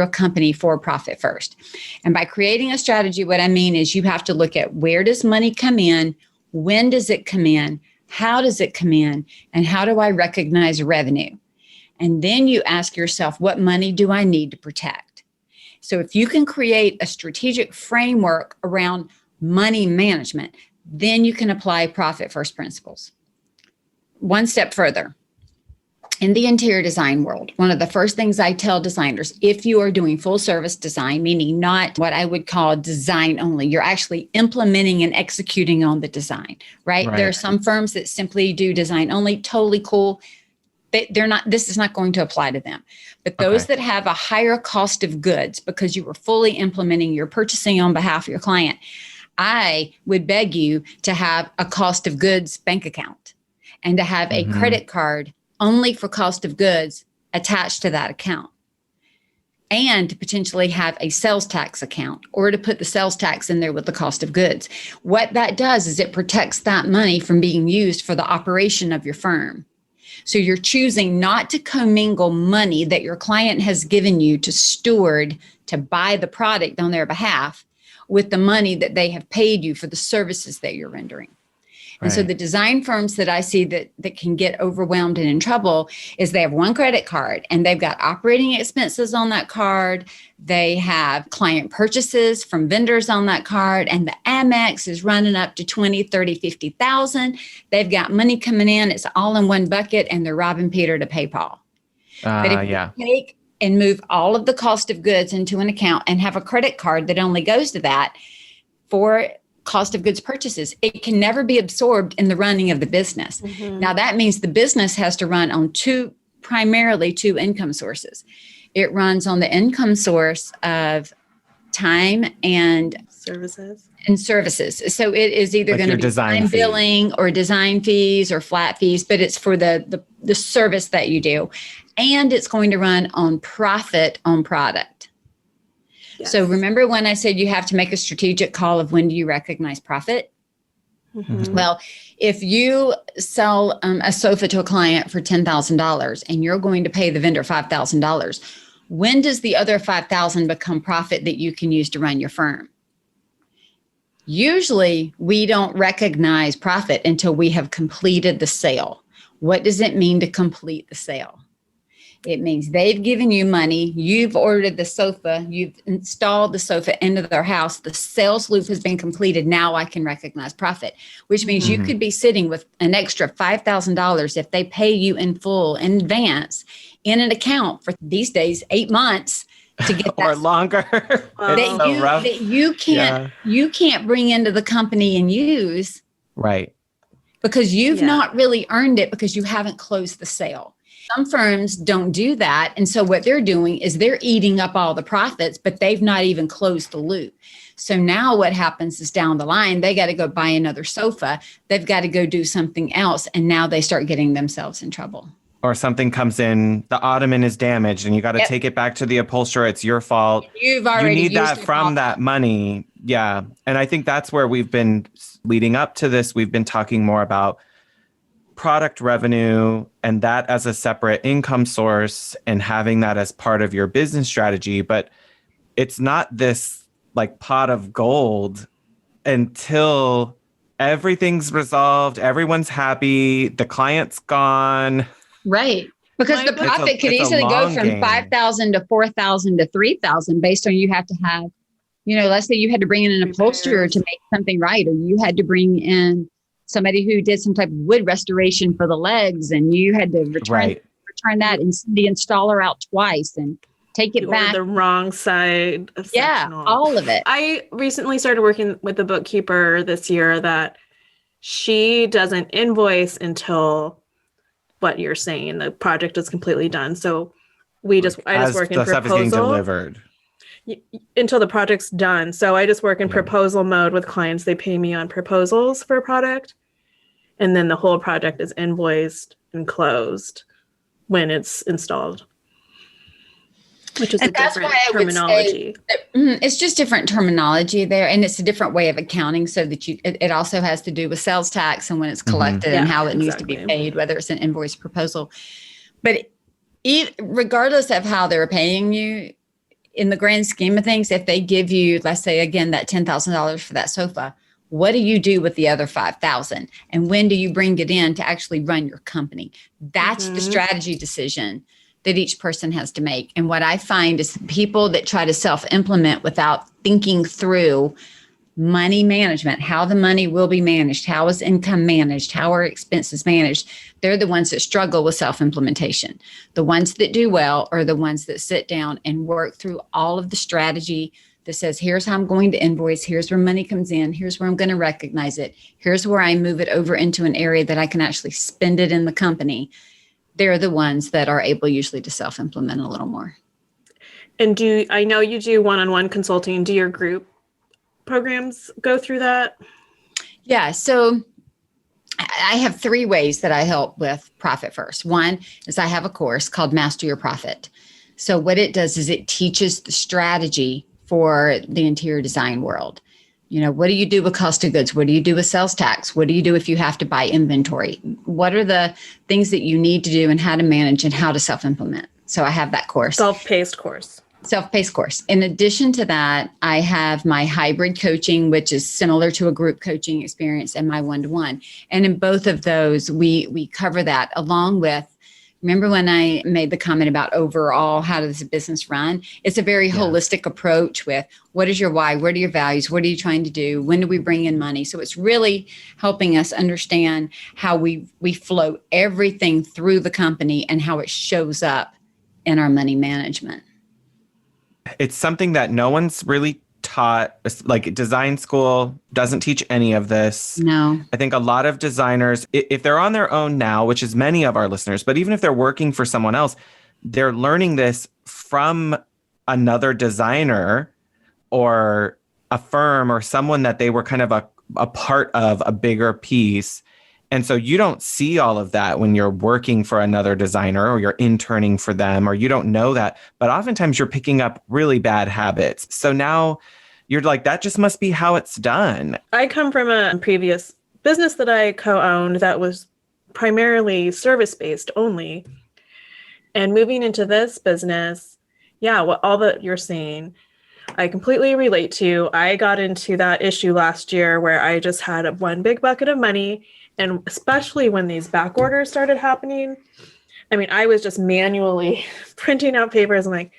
company for profit first. And by creating a strategy, what I mean is you have to look at where does money come in, when does it come in, how does it come in, and how do I recognize revenue? And then you ask yourself, what money do I need to protect? So if you can create a strategic framework around money management, then you can apply profit first principles. One step further. In the interior design world, one of the first things I tell designers, if you are doing full service design, meaning not what I would call design only, you're actually implementing and executing on the design, right? There are some firms that simply do design only, totally cool. They're not, this is not going to apply to them. But those that have a higher cost of goods because you were fully implementing, you're purchasing on behalf of your client, I would beg you to have a cost of goods bank account and to have a credit card only for cost of goods attached to that account, and to potentially have a sales tax account, or to put the sales tax in there with the cost of goods. What that does is it protects that money from being used for the operation of your firm. So you're choosing not to commingle money that your client has given you to steward to buy the product on their behalf with the money that they have paid you for the services that you're rendering. And so the design firms that I see that can get overwhelmed and in trouble is they have one credit card and they've got operating expenses on that card. They have client purchases from vendors on that card, and the Amex is running up to 20, 30, 50,000. They've got money coming in. It's all in one bucket, and they're robbing Peter to pay Paul. But if you take and move all of the cost of goods into an account and have a credit card that only goes to that for cost of goods purchases, it can never be absorbed in the running of the business. Now that means the business has to run on primarily two income sources. It runs on the income source of time and services. So it is either going to be design billing or design fees or flat fees, but it's for the service that you do. And it's going to run on profit on product. Yes. So remember when I said you have to make a strategic call of when do you recognize profit? Well, if you sell a sofa to a client for $10,000 and you're going to pay the vendor $5,000, when does the other $5,000 become profit that you can use to run your firm? Usually we don't recognize profit until we have completed the sale. What does it mean to complete the sale? It means they've given you money, you've ordered the sofa, you've installed the sofa into their house, the sales loop has been completed, now I can recognize profit, which means you could be sitting with an extra $5,000 if they pay you in full in advance in an account for these days, 8 months to get that or longer. It's so rough. that you can't bring into the company and use. Right. Because you've not really earned it because you haven't closed the sale. Some firms don't do that. And so what they're doing is they're eating up all the profits, but they've not even closed the loop. So now what happens is down the line, they got to go buy another sofa. They've got to go do something else. And now they start getting themselves in trouble. Or something comes in, the ottoman is damaged and you got to take it back to the upholsterer. It's your fault. You've already you need that from that money. Yeah. And I think that's where we've been leading up to this. We've been talking more about product revenue and that as a separate income source and having that as part of your business strategy. But it's not this like pot of gold until everything's resolved, everyone's happy, the client's gone. Right. Because the profit could easily go from 5,000 to 4,000 to 3,000 based on you have to have, let's say you had to bring in an upholsterer to make something right, or you had to bring in somebody who did some type of wood restoration for the legs and you had to return that and send the installer out twice and take it back. The wrong side of sectional. All of it. I recently started working with a bookkeeper this year that she doesn't invoice until what you're saying, the project is completely done. So I just work in proposal. Stuff is getting delivered. Until the project's done. So I just work in proposal mode with clients. They pay me on proposals for a product. And then the whole project is invoiced and closed when it's installed. Which is a different terminology. It's just different terminology there. And it's a different way of accounting so that it also has to do with sales tax and when it's collected and how it needs to be paid, whether it's an invoice proposal. But regardless of how they're paying you, in the grand scheme of things, if they give you, let's say, again, that $10,000 for that sofa, what do you do with the other 5,000? And when do you bring it in to actually run your company? That's the strategy decision that each person has to make. And what I find is people that try to self-implement without thinking through money management, how the money will be managed, how is income managed, how are expenses managed, they're the ones that struggle with self-implementation. The ones that do well are the ones that sit down and work through all of the strategy that says, here's how I'm going to invoice, here's where money comes in, here's where I'm going to recognize it, here's where I move it over into an area that I can actually spend it in the company. They're the ones that are able usually to self-implement a little more. And I know you do one-on-one consulting. Do your group programs go through that? Yeah. So I have 3 ways that I help with Profit First. One is I have a course called Master Your Profit. So what it does is it teaches the strategy for the interior design world. What do you do with cost of goods? What do you do with sales tax? What do you do if you have to buy inventory? What are the things that you need to do and how to manage and how to self-implement? So I have that course. Self-paced course. In addition to that, I have my hybrid coaching, which is similar to a group coaching experience, and my one-to-one. And in both of those, we cover that along with, remember when I made the comment about overall, how does a business run? It's a very holistic approach with what is your why? What are your values? What are you trying to do? When do we bring in money? So it's really helping us understand how we flow everything through the company and how it shows up in our money management. It's something that no one's really taught. Like design school doesn't teach any of this. No. I think a lot of designers, if they're on their own now, which is many of our listeners, but even if they're working for someone else, they're learning this from another designer or a firm or someone that they were kind of a part of a bigger piece. And so you don't see all of that when you're working for another designer or you're interning for them, or you don't know that. But oftentimes you're picking up really bad habits. So now you're like, that just must be how it's done. I come from a previous business that I co-owned that was primarily service-based only. And moving into this business, all that you're saying, I completely relate to. I got into that issue last year where I just had one big bucket of money. And especially when these back orders started happening, I was just manually printing out papers. I'm like,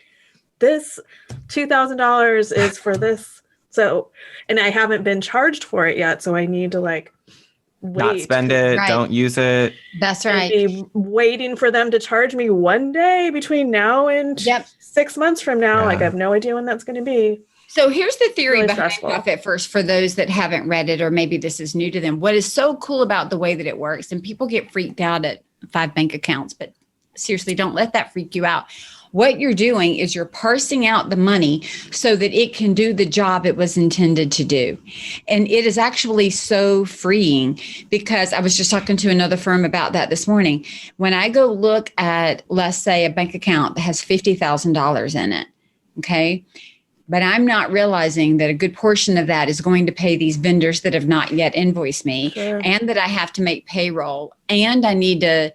this $2,000 is for this. So, and I haven't been charged for it yet. So I need to not wait. spend it, Right. don't use it. That's And right. be waiting for them to charge me one day between now and Yep. 6 months from now. Yeah. Like, I have no idea when that's going to be. So here's the theory Really behind stressful. Profit First for those that haven't read it, or maybe this is new to them. What is so cool about the way that it works, and people get freaked out at 5 bank accounts, but seriously, don't let that freak you out. What you're doing is you're parsing out the money so that it can do the job it was intended to do. And it is actually so freeing, because I was just talking to another firm about that this morning. When I go look at, let's say, a bank account that has $50,000 in it, okay? But I'm not realizing that a good portion of that is going to pay these vendors that have not yet invoiced me, Sure. and that I have to make payroll, and I need to,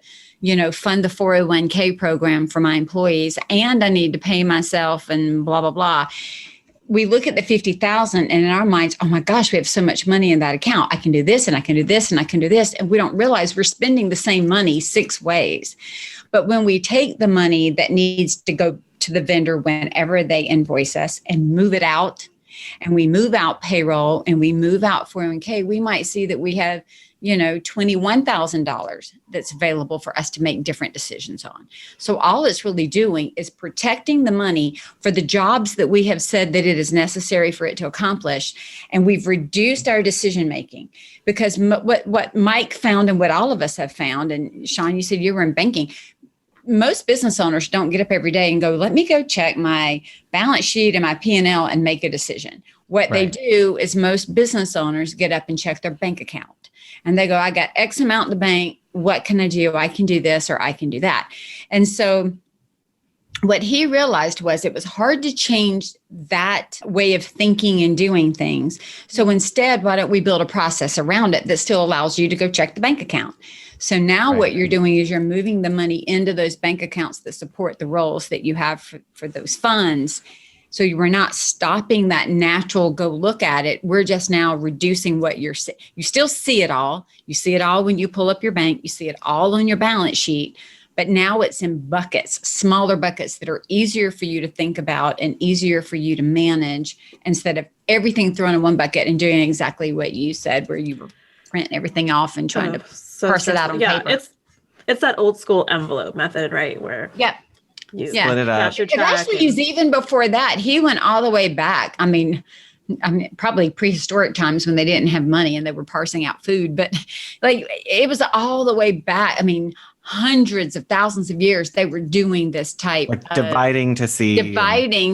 fund the 401k program for my employees, and I need to pay myself and blah, blah, blah. We look at the 50,000 and in our minds, oh my gosh, we have so much money in that account. I can do this and I can do this and I can do this. And we don't realize we're spending the same money 6 ways. But when we take the money that needs to go to the vendor whenever they invoice us and move it out, and we move out payroll and we move out 401k, we might see that we have, $21,000 that's available for us to make different decisions on. So all it's really doing is protecting the money for the jobs that we have said that it is necessary for it to accomplish. And we've reduced our decision making, because what Mike found and what all of us have found, and Shaun, you said you were in banking, most business owners don't get up every day and go, let me go check my balance sheet and my P&L and make a decision. What they do is most business owners get up and check their bank account. And they go, I got X amount in the bank. What can I do? I can do this or I can do that. And so what he realized was it was hard to change that way of thinking and doing things. So instead, why don't we build a process around it that still allows you to go check the bank account? So now what you're doing is you're moving the money into those bank accounts that support the roles that you have for those funds. So you were not stopping that natural go look at it. We're just now reducing what you still see it all. You see it all when you pull up your bank. You see it all on your balance sheet. But now it's in buckets, smaller buckets that are easier for you to think about and easier for you to manage, instead of everything thrown in one bucket and doing exactly what you said, where you were printing everything off and trying to parse it out on paper. It's that old school envelope method, right? Where you split it up. It actually is even before that. He went all the way back. I mean, probably prehistoric times when they didn't have money and they were parsing out food, but like it was all the way back. I mean, hundreds of thousands of years they were doing this type of dividing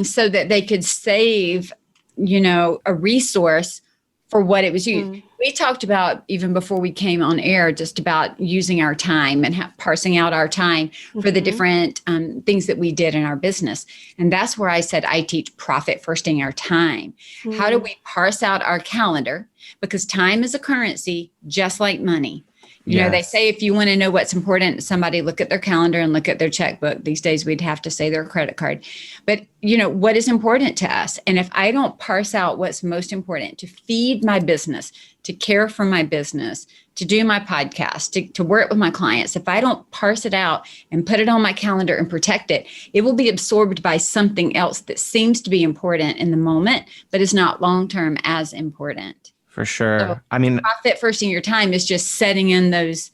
so that they could save, a resource for what it was used. We talked about, even before we came on air, just about using our time and parsing out our time for the different things that we did in our business. And that's where I said, I teach profit firsting our time. How do we parse out our calendar? Because time is a currency, just like money. They say if you want to know what's important, somebody look at their calendar and look at their checkbook. These days, we'd have to say their credit card. But, what is important to us? And if I don't parse out what's most important to feed my business, to care for my business, to do my podcast, to work with my clients, if I don't parse it out and put it on my calendar and protect it, it will be absorbed by something else that seems to be important in the moment, but is not long-term as important. For sure. So, I mean, profit firsting your time is just setting in those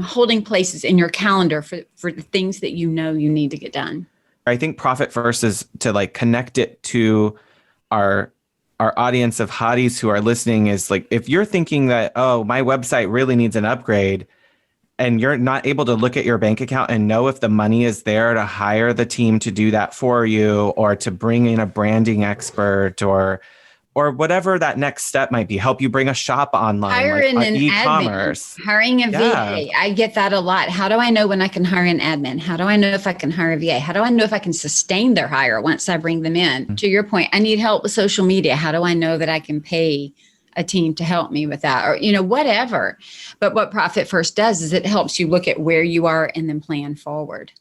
holding places in your calendar for the things that you need to get done. I think profit first is to connect it to our audience of hotties who are listening. Is if you're thinking that, oh, my website really needs an upgrade, and you're not able to look at your bank account and know if the money is there to hire the team to do that for you, or to bring in a branding expert, or whatever that next step might be, help you bring a shop online, hiring an e-commerce. Admin, hiring a VA. I get that a lot. How do I know when I can hire an admin? How do I know if I can hire a VA? How do I know if I can sustain their hire once I bring them in? Mm-hmm. To your point, I need help with social media. How do I know that I can pay a team to help me with that? Or, whatever. But what Profit First does is it helps you look at where you are and then plan forward.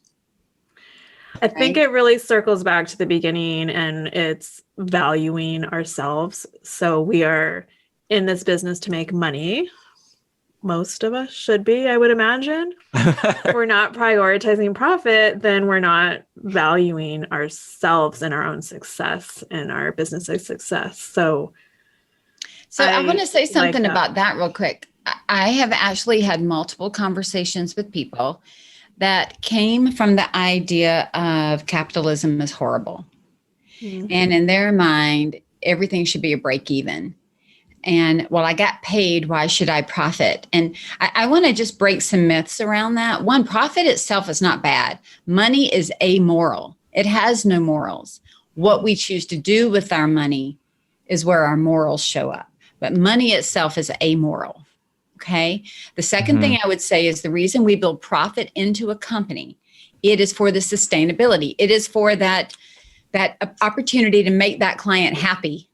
I think it really circles back to the beginning, and it's valuing ourselves. So we are in this business to make money. Most of us should be, I would imagine. If we're not prioritizing profit, then we're not valuing ourselves and our own success and our business's success. So So I want to say something like about that real quick. I have actually had multiple conversations with people that came from the idea of capitalism is horrible. Mm-hmm. And in their mind, everything should be a break even. And well, I got paid. Why should I profit? And I want to just break some myths around that. One, profit itself is not bad. Money is amoral. It has no morals. What we choose to do with our money is where our morals show up. But money itself is amoral. Okay. The second thing I would say is the reason we build profit into a company, it is for the sustainability. It is for that opportunity to make that client happy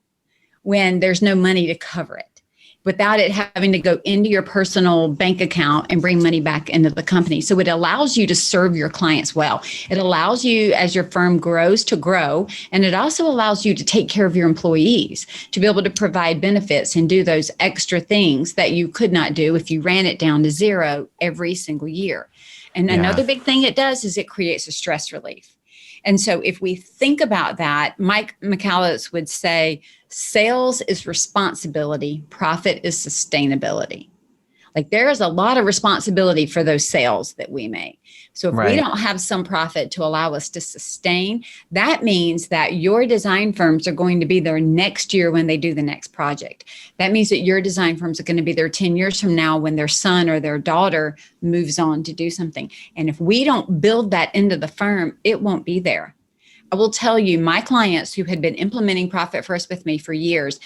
when there's no money to cover it, without it having to go into your personal bank account and bring money back into the company. So it allows you to serve your clients well. It allows you, as your firm grows, to grow. And it also allows you to take care of your employees, to be able to provide benefits and do those extra things that you could not do if you ran it down to zero every single year. And another big thing it does is it creates a stress relief. And so if we think about that, Mike McCallis would say, sales is responsibility, profit is sustainability. Like there is a lot of responsibility for those sales that we make. So if we don't have some profit to allow us to sustain, that means that your design firms are going to be there next year when they do the next project. That means that your design firms are going to be there 10 years from now when their son or their daughter moves on to do something. And if we don't build that into the firm, it won't be there. I will tell you, my clients who had been implementing Profit First with me for years,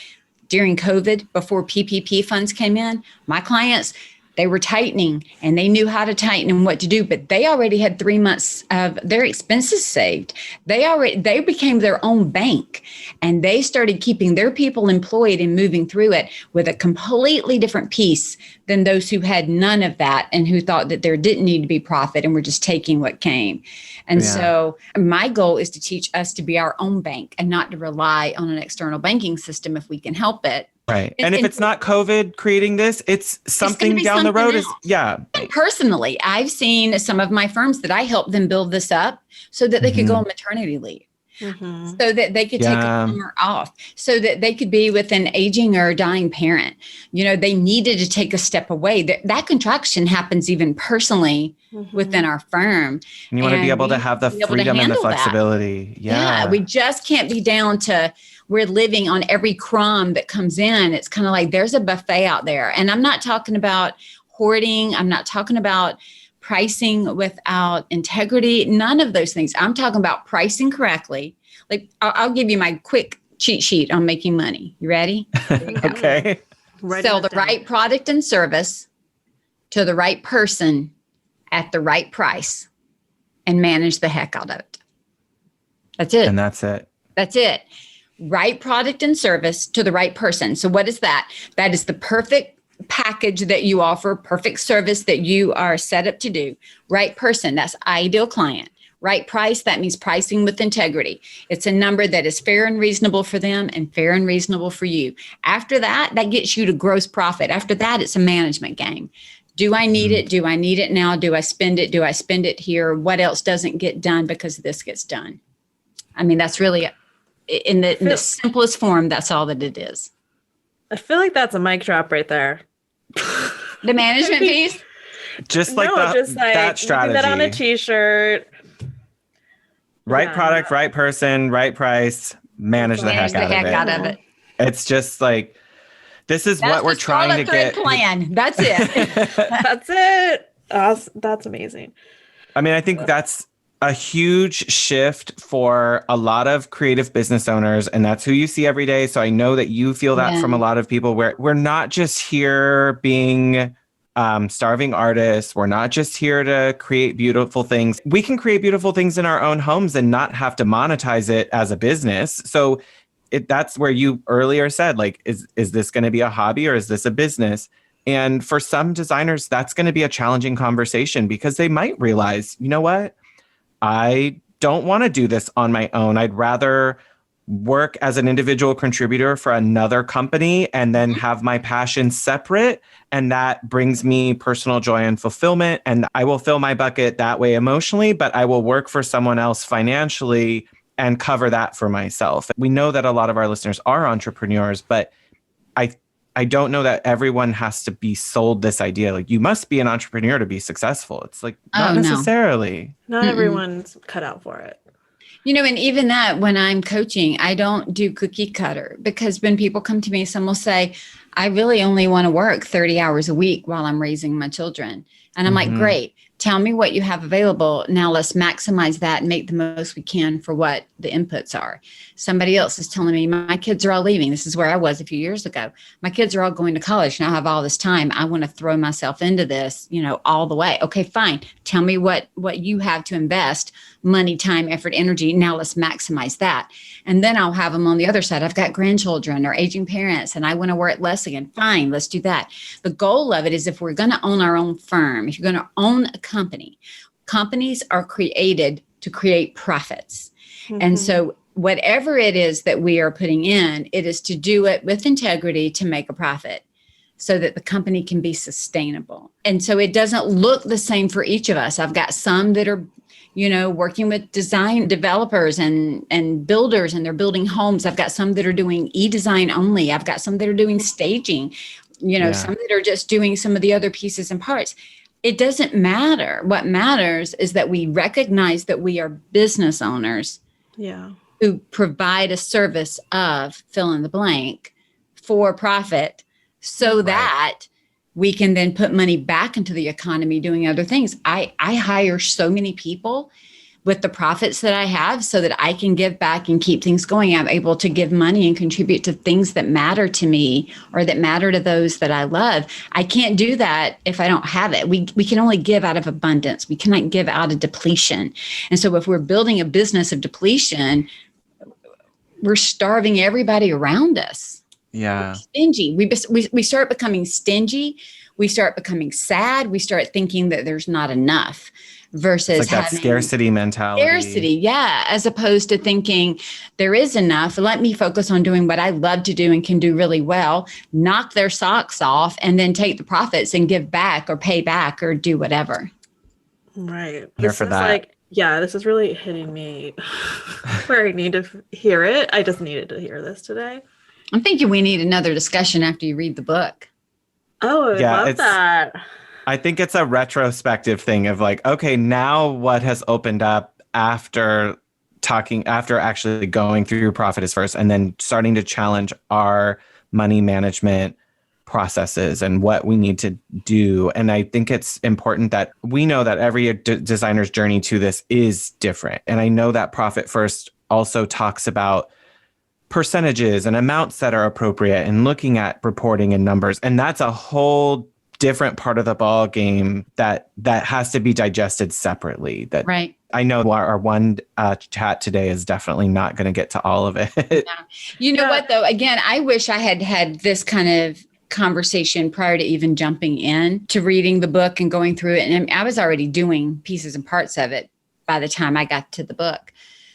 during COVID, before PPP funds came in, my clients, they were tightening and they knew how to tighten and what to do, but they already had 3 months of their expenses saved. They became their own bank, and they started keeping their people employed and moving through it with a completely different piece than those who had none of that and who thought that there didn't need to be profit and were just taking what came. And so my goal is to teach us to be our own bank and not to rely on an external banking system if we can help it. Right. And if it's not COVID creating this, it's something down the road. Personally, I've seen some of my firms that I helped them build this up so that they could go on maternity leave. So that they could take a summer off, so that they could be with an aging or dying parent. You know, they needed to take a step away. That contraction happens even personally within our firm. And you want to be able to have the freedom and the flexibility. Yeah. We just can't be down to we're living on every crumb that comes in. It's kind of like there's a buffet out there. And I'm not talking about hoarding. I'm not talking about pricing without integrity, none of those things. I'm talking about pricing correctly. Like I'll give you my quick cheat sheet on making money. You ready? Okay. Sell the right product and service to the right person at the right price and manage the heck out of it. That's it. And that's it. That's it. Right product and service to the right person. So what is that? That is the perfect package that you offer, perfect service that you are set up to do. Right person, that's ideal client. Right price, that means pricing with integrity. It's a number that is fair and reasonable for them and fair and reasonable for you. After that, that gets you to gross profit. After that, it's a management game. Do I need it? Do I need it now? Do I spend it? Do I spend it here? What else doesn't get done because this gets done? I mean, that's really, in the simplest form, that's all that it is. I feel like that's a mic drop right there. The management piece? Just like that strategy. That on a t-shirt. Right product, right person, right price, manage the heck out of it. It's just like, this is what we're trying to get. Plan. That's it. That's it. That's amazing. I mean, I think that's a huge shift for a lot of creative business owners, and that's who you see every day. So I know that you feel that from a lot of people, where we're not just here being starving artists. We're not just here to create beautiful things. We can create beautiful things in our own homes and not have to monetize it as a business. So that's where you earlier said, like, is this going to be a hobby or is this a business? And for some designers, that's going to be a challenging conversation, because they might realize, you know what? I don't want to do this on my own. I'd rather work as an individual contributor for another company and then have my passion separate. And that brings me personal joy and fulfillment. And I will fill my bucket that way emotionally, but I will work for someone else financially and cover that for myself. We know that a lot of our listeners are entrepreneurs, but I don't know that everyone has to be sold this idea. Like, you must be an entrepreneur to be successful. It's like, not necessarily. Not everyone's cut out for it. You know, and even that, when I'm coaching, I don't do cookie cutter, because when people come to me, some will say, I really only want to work 30 hours a week while I'm raising my children. And I'm like, great. Tell me what you have available. Now let's maximize that and make the most we can for what the inputs are. Somebody else is telling me, my kids are all leaving. This is where I was a few years ago. My kids are all going to college. Now I have all this time. I want to throw myself into this, you know, all the way. Okay, fine. Tell me what you have to invest, money, time, effort, energy. Now let's maximize that. And then I'll have them on the other side. I've got grandchildren or aging parents, and I want to work less again. Fine, let's do that. The goal of it is, if we're going to own our own firm, if you're going to own a company, companies are created to create profits. And so whatever it is that we are putting in, it is to do it with integrity to make a profit, so that the company can be sustainable. And so it doesn't look the same for each of us. I've got some that are, you know, working with design developers and builders, and they're building homes. I've got some that are doing e-design only. I've got some that are doing staging, you know, some that are just doing some of the other pieces and parts. It doesn't matter. What matters is that we recognize that we are business owners who provide a service of fill in the blank for profit, so that we can then put money back into the economy doing other things. I hire so many people with the profits that I have so that I can give back and keep things going. I'm able to give money and contribute to things that matter to me, or that matter to those that I love. I can't do that if I don't have it. We can only give out of abundance. We cannot give out of depletion. And so if we're building a business of depletion, we're starving everybody around us. Yeah. We're stingy. We start becoming stingy. We start becoming sad. We start thinking that there's not enough, versus it's like that scarcity mentality. Scarcity, yeah. As opposed to thinking there is enough. Let me focus on doing what I love to do and can do really well, knock their socks off, and then take the profits and give back or pay back or do whatever. Right. Here for that. This is really hitting me where I need to hear it. I just needed to hear this today. I'm thinking we need another discussion after you read the book. Oh, I love that. I think it's a retrospective thing of like, okay, now what has opened up after actually going through your Profit is First, and then starting to challenge our money management processes and what we need to do. And I think it's important that we know that every designer's journey to this is different. And I know that Profit First also talks about percentages and amounts that are appropriate, and looking at reporting and numbers. And that's a whole different part of the ball game that has to be digested separately. That right. I know our one chat today is definitely not going to get to all of it. Yeah. You know what, though? Again, I wish I had this kind of conversation prior to even jumping in to reading the book and going through it. And I was already doing pieces and parts of it by the time I got to the book.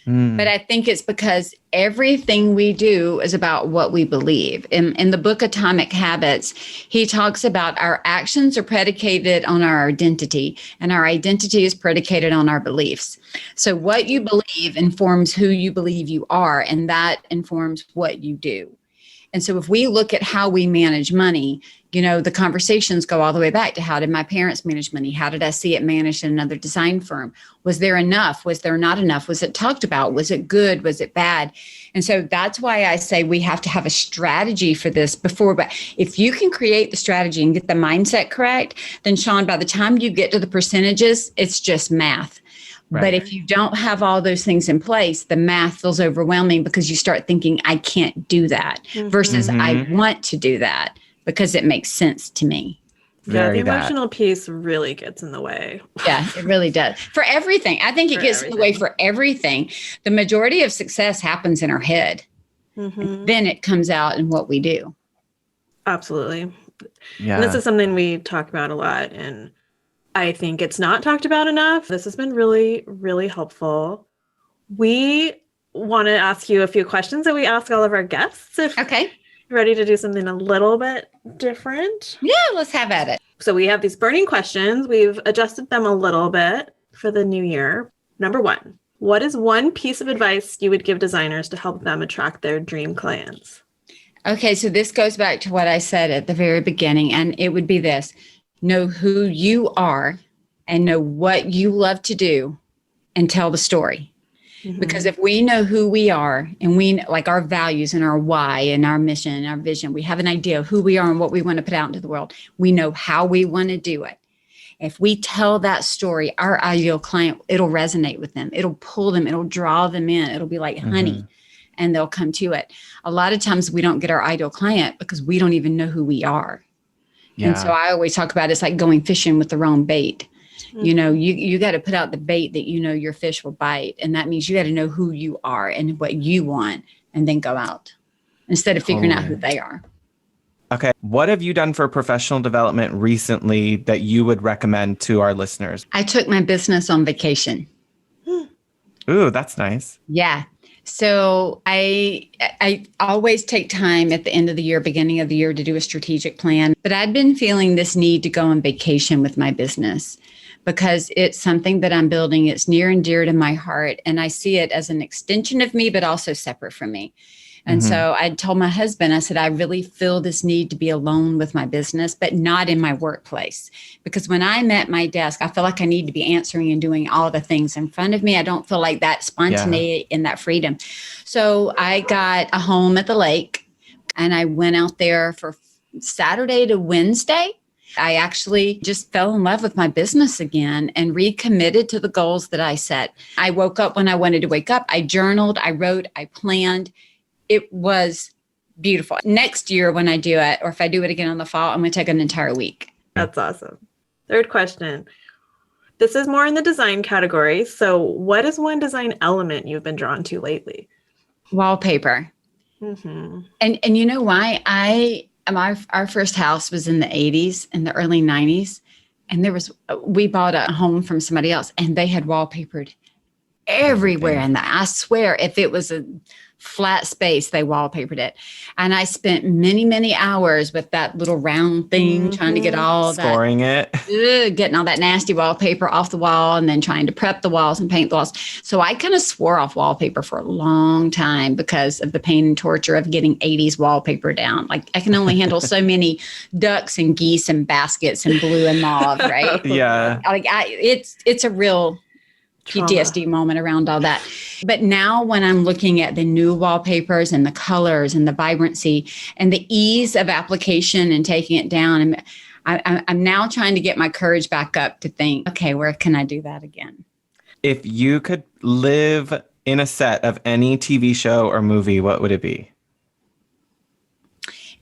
But I think it's because everything we do is about what we believe. In the book Atomic Habits, he talks about our actions are predicated on our identity, and our identity is predicated on our beliefs. So what you believe informs who you believe you are, and that informs what you do. And so if we look at how we manage money, you know, the conversations go all the way back to, how did my parents manage money? How did I see it managed in another design firm? Was there enough? Was there not enough? Was it talked about? Was it good? Was it bad? And so that's why I say we have to have a strategy for this before. But if you can create the strategy and get the mindset correct, then Shaun, by the time you get to the percentages, it's just math. Right. But if you don't have all those things in place, the math feels overwhelming, because you start thinking, I can't do that, versus I want to do that because it makes sense to me. Yeah, the emotional piece really gets in the way. Yeah, it really does. For everything. I think it gets in the way for everything. The majority of success happens in our head. Then it comes out in what we do. Absolutely. Yeah. And this is something we talk about a lot, and I think it's not talked about enough. This has been really, really helpful. We want to ask you a few questions that we ask all of our guests. Okay. Ready to do something a little bit different? Yeah, let's have at it. So we have these burning questions. We've adjusted them a little bit for the new year. Number 1, what is one piece of advice you would give designers to help them attract their dream clients? Okay, so this goes back to what I said at the very beginning, and it would be this: know who you are and know what you love to do and tell the story. Mm-hmm. Because if we know who we are and we like our values and our why and our mission and our vision, we have an idea of who we are and what we want to put out into the world. We know how we want to do it. If we tell that story, our ideal client, it'll resonate with them. It'll pull them. It'll draw them in. It'll be like honey, and they'll come to it. A lot of times we don't get our ideal client because we don't even know who we are. Yeah. And so I always talk about it's like going fishing with the wrong bait. Mm-hmm. You know, you got to put out the bait that you know your fish will bite. And that means you got to know who you are and what you want and then go out instead of figuring out who they are. Okay. What have you done for professional development recently that you would recommend to our listeners? I took my business on vacation. Ooh, that's nice. Yeah. So I always take time at the end of the year, beginning of the year to do a strategic plan. But I'd been feeling this need to go on vacation with my business because it's something that I'm building. It's near and dear to my heart. And I see it as an extension of me, but also separate from me. And so I told my husband, I said, I really feel this need to be alone with my business, but not in my workplace. Because when I'm at my desk, I feel like I need to be answering and doing all the things in front of me. I don't feel like that spontaneity and that freedom. So I got a home at the lake and I went out there for Saturday to Wednesday. I actually just fell in love with my business again and recommitted to the goals that I set. I woke up when I wanted to wake up. I journaled, I wrote, I planned. It was beautiful. Next year when I do it, or if I do it again in the fall, I'm going to take an entire week. That's awesome. Third question. This is more in the design category. So what is one design element you've been drawn to lately? Wallpaper. Mm-hmm. And you know why? Our first house was in the 80s, in the early 90s. And we bought a home from somebody else and they had wallpapered everywhere. And I swear if it was a flat space, they wallpapered it. And I spent many, many hours with that little round thing, trying to get all scoring getting all that nasty wallpaper off the wall and then trying to prep the walls and paint the walls. So I kind of swore off wallpaper for a long time because of the pain and torture of getting 80s wallpaper down. Like I can only handle so many ducks and geese and baskets and blue and mauve, right? Yeah. Like it's a real PTSD moment around all that. But now when I'm looking at the new wallpapers and the colors and the vibrancy and the ease of application and taking it down, I'm now trying to get my courage back up to think, okay, where can I do that again? If you could live in a set of any TV show or movie, what would it be?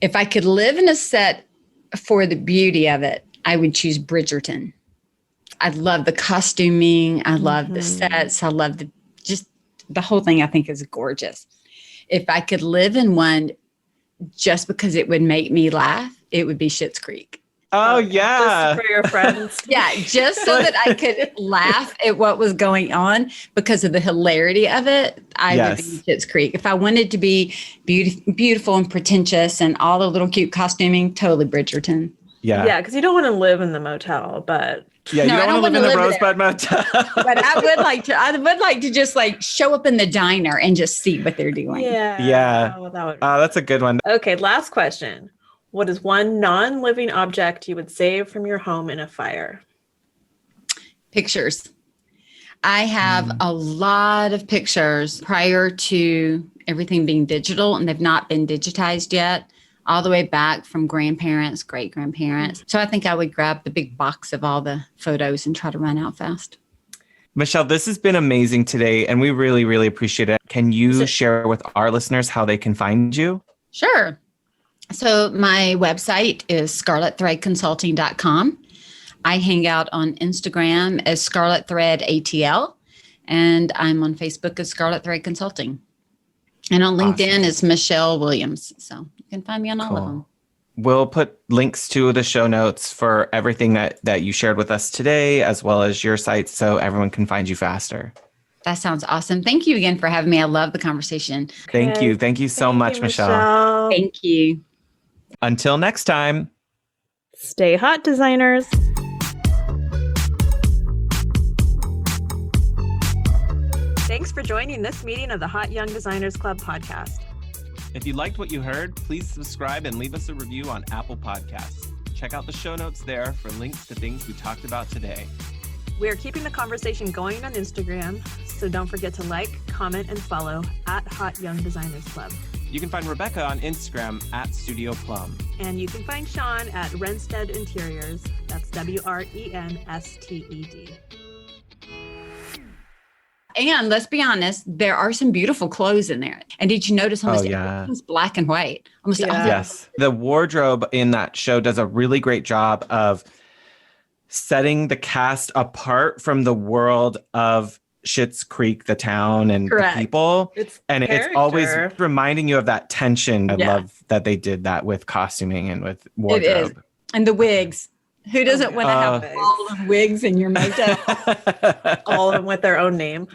If I could live in a set for the beauty of it, I would choose Bridgerton. I love the costuming. I love the sets. I love the whole thing. I think is gorgeous. If I could live in one just because it would make me laugh, it would be Schitt's Creek. Oh, yeah. Just for your friends. Yeah, just so that I could laugh at what was going on because of the hilarity of it, I would be Schitt's Creek. If I wanted to be beautiful and pretentious and all the little cute costuming, totally Bridgerton. Yeah, because you don't want to live in the motel, but... Yeah, you don't want to live in the Rosebud Motel. But I would like to just like show up in the diner and just see what they're doing. Yeah. Oh, that's a good one. Okay, last question. What is one non-living object you would save from your home in a fire? Pictures. I have a lot of pictures prior to everything being digital, and they've not been digitized yet. All the way back from grandparents, great-grandparents. So I think I would grab the big box of all the photos and try to run out fast. Michele, this has been amazing today, and we really, really appreciate it. Can you share with our listeners how they can find you? Sure. So my website is scarletthreadconsulting.com. I hang out on Instagram as Scarlet Thread ATL, and I'm on Facebook as Scarlet Thread Consulting. And on LinkedIn is Michele Williams. So you can find me on all of them. We'll put links to the show notes for everything that you shared with us today, as well as your site, so everyone can find you faster. That sounds awesome. Thank you again for having me. I love the conversation. Thank you. Thank you so much, Michele. Thank you. Until next time. Stay hot, designers. Thanks for joining this meeting of the Hot Young Designers Club podcast. If you liked what you heard, please subscribe and leave us a review on Apple Podcasts. Check out the show notes there for links to things we talked about today. We are keeping the conversation going on Instagram, so don't forget to like, comment, and follow at Hot Young Designers Club. You can find Rebecca on Instagram at Studio Plum. And you can find Shaun at Renstead Interiors. That's WRENSTED. And let's be honest, there are some beautiful clothes in there. And did you notice almost everything's black and white? Almost Yes. The wardrobe in that show does a really great job of setting the cast apart from the world of Schitt's Creek, the town, and the people. It's always reminding you of that tension. I love that they did that with costuming and with wardrobe. It is. And the wigs. Who doesn't want to have all the wigs in your motel? All of them with their own name.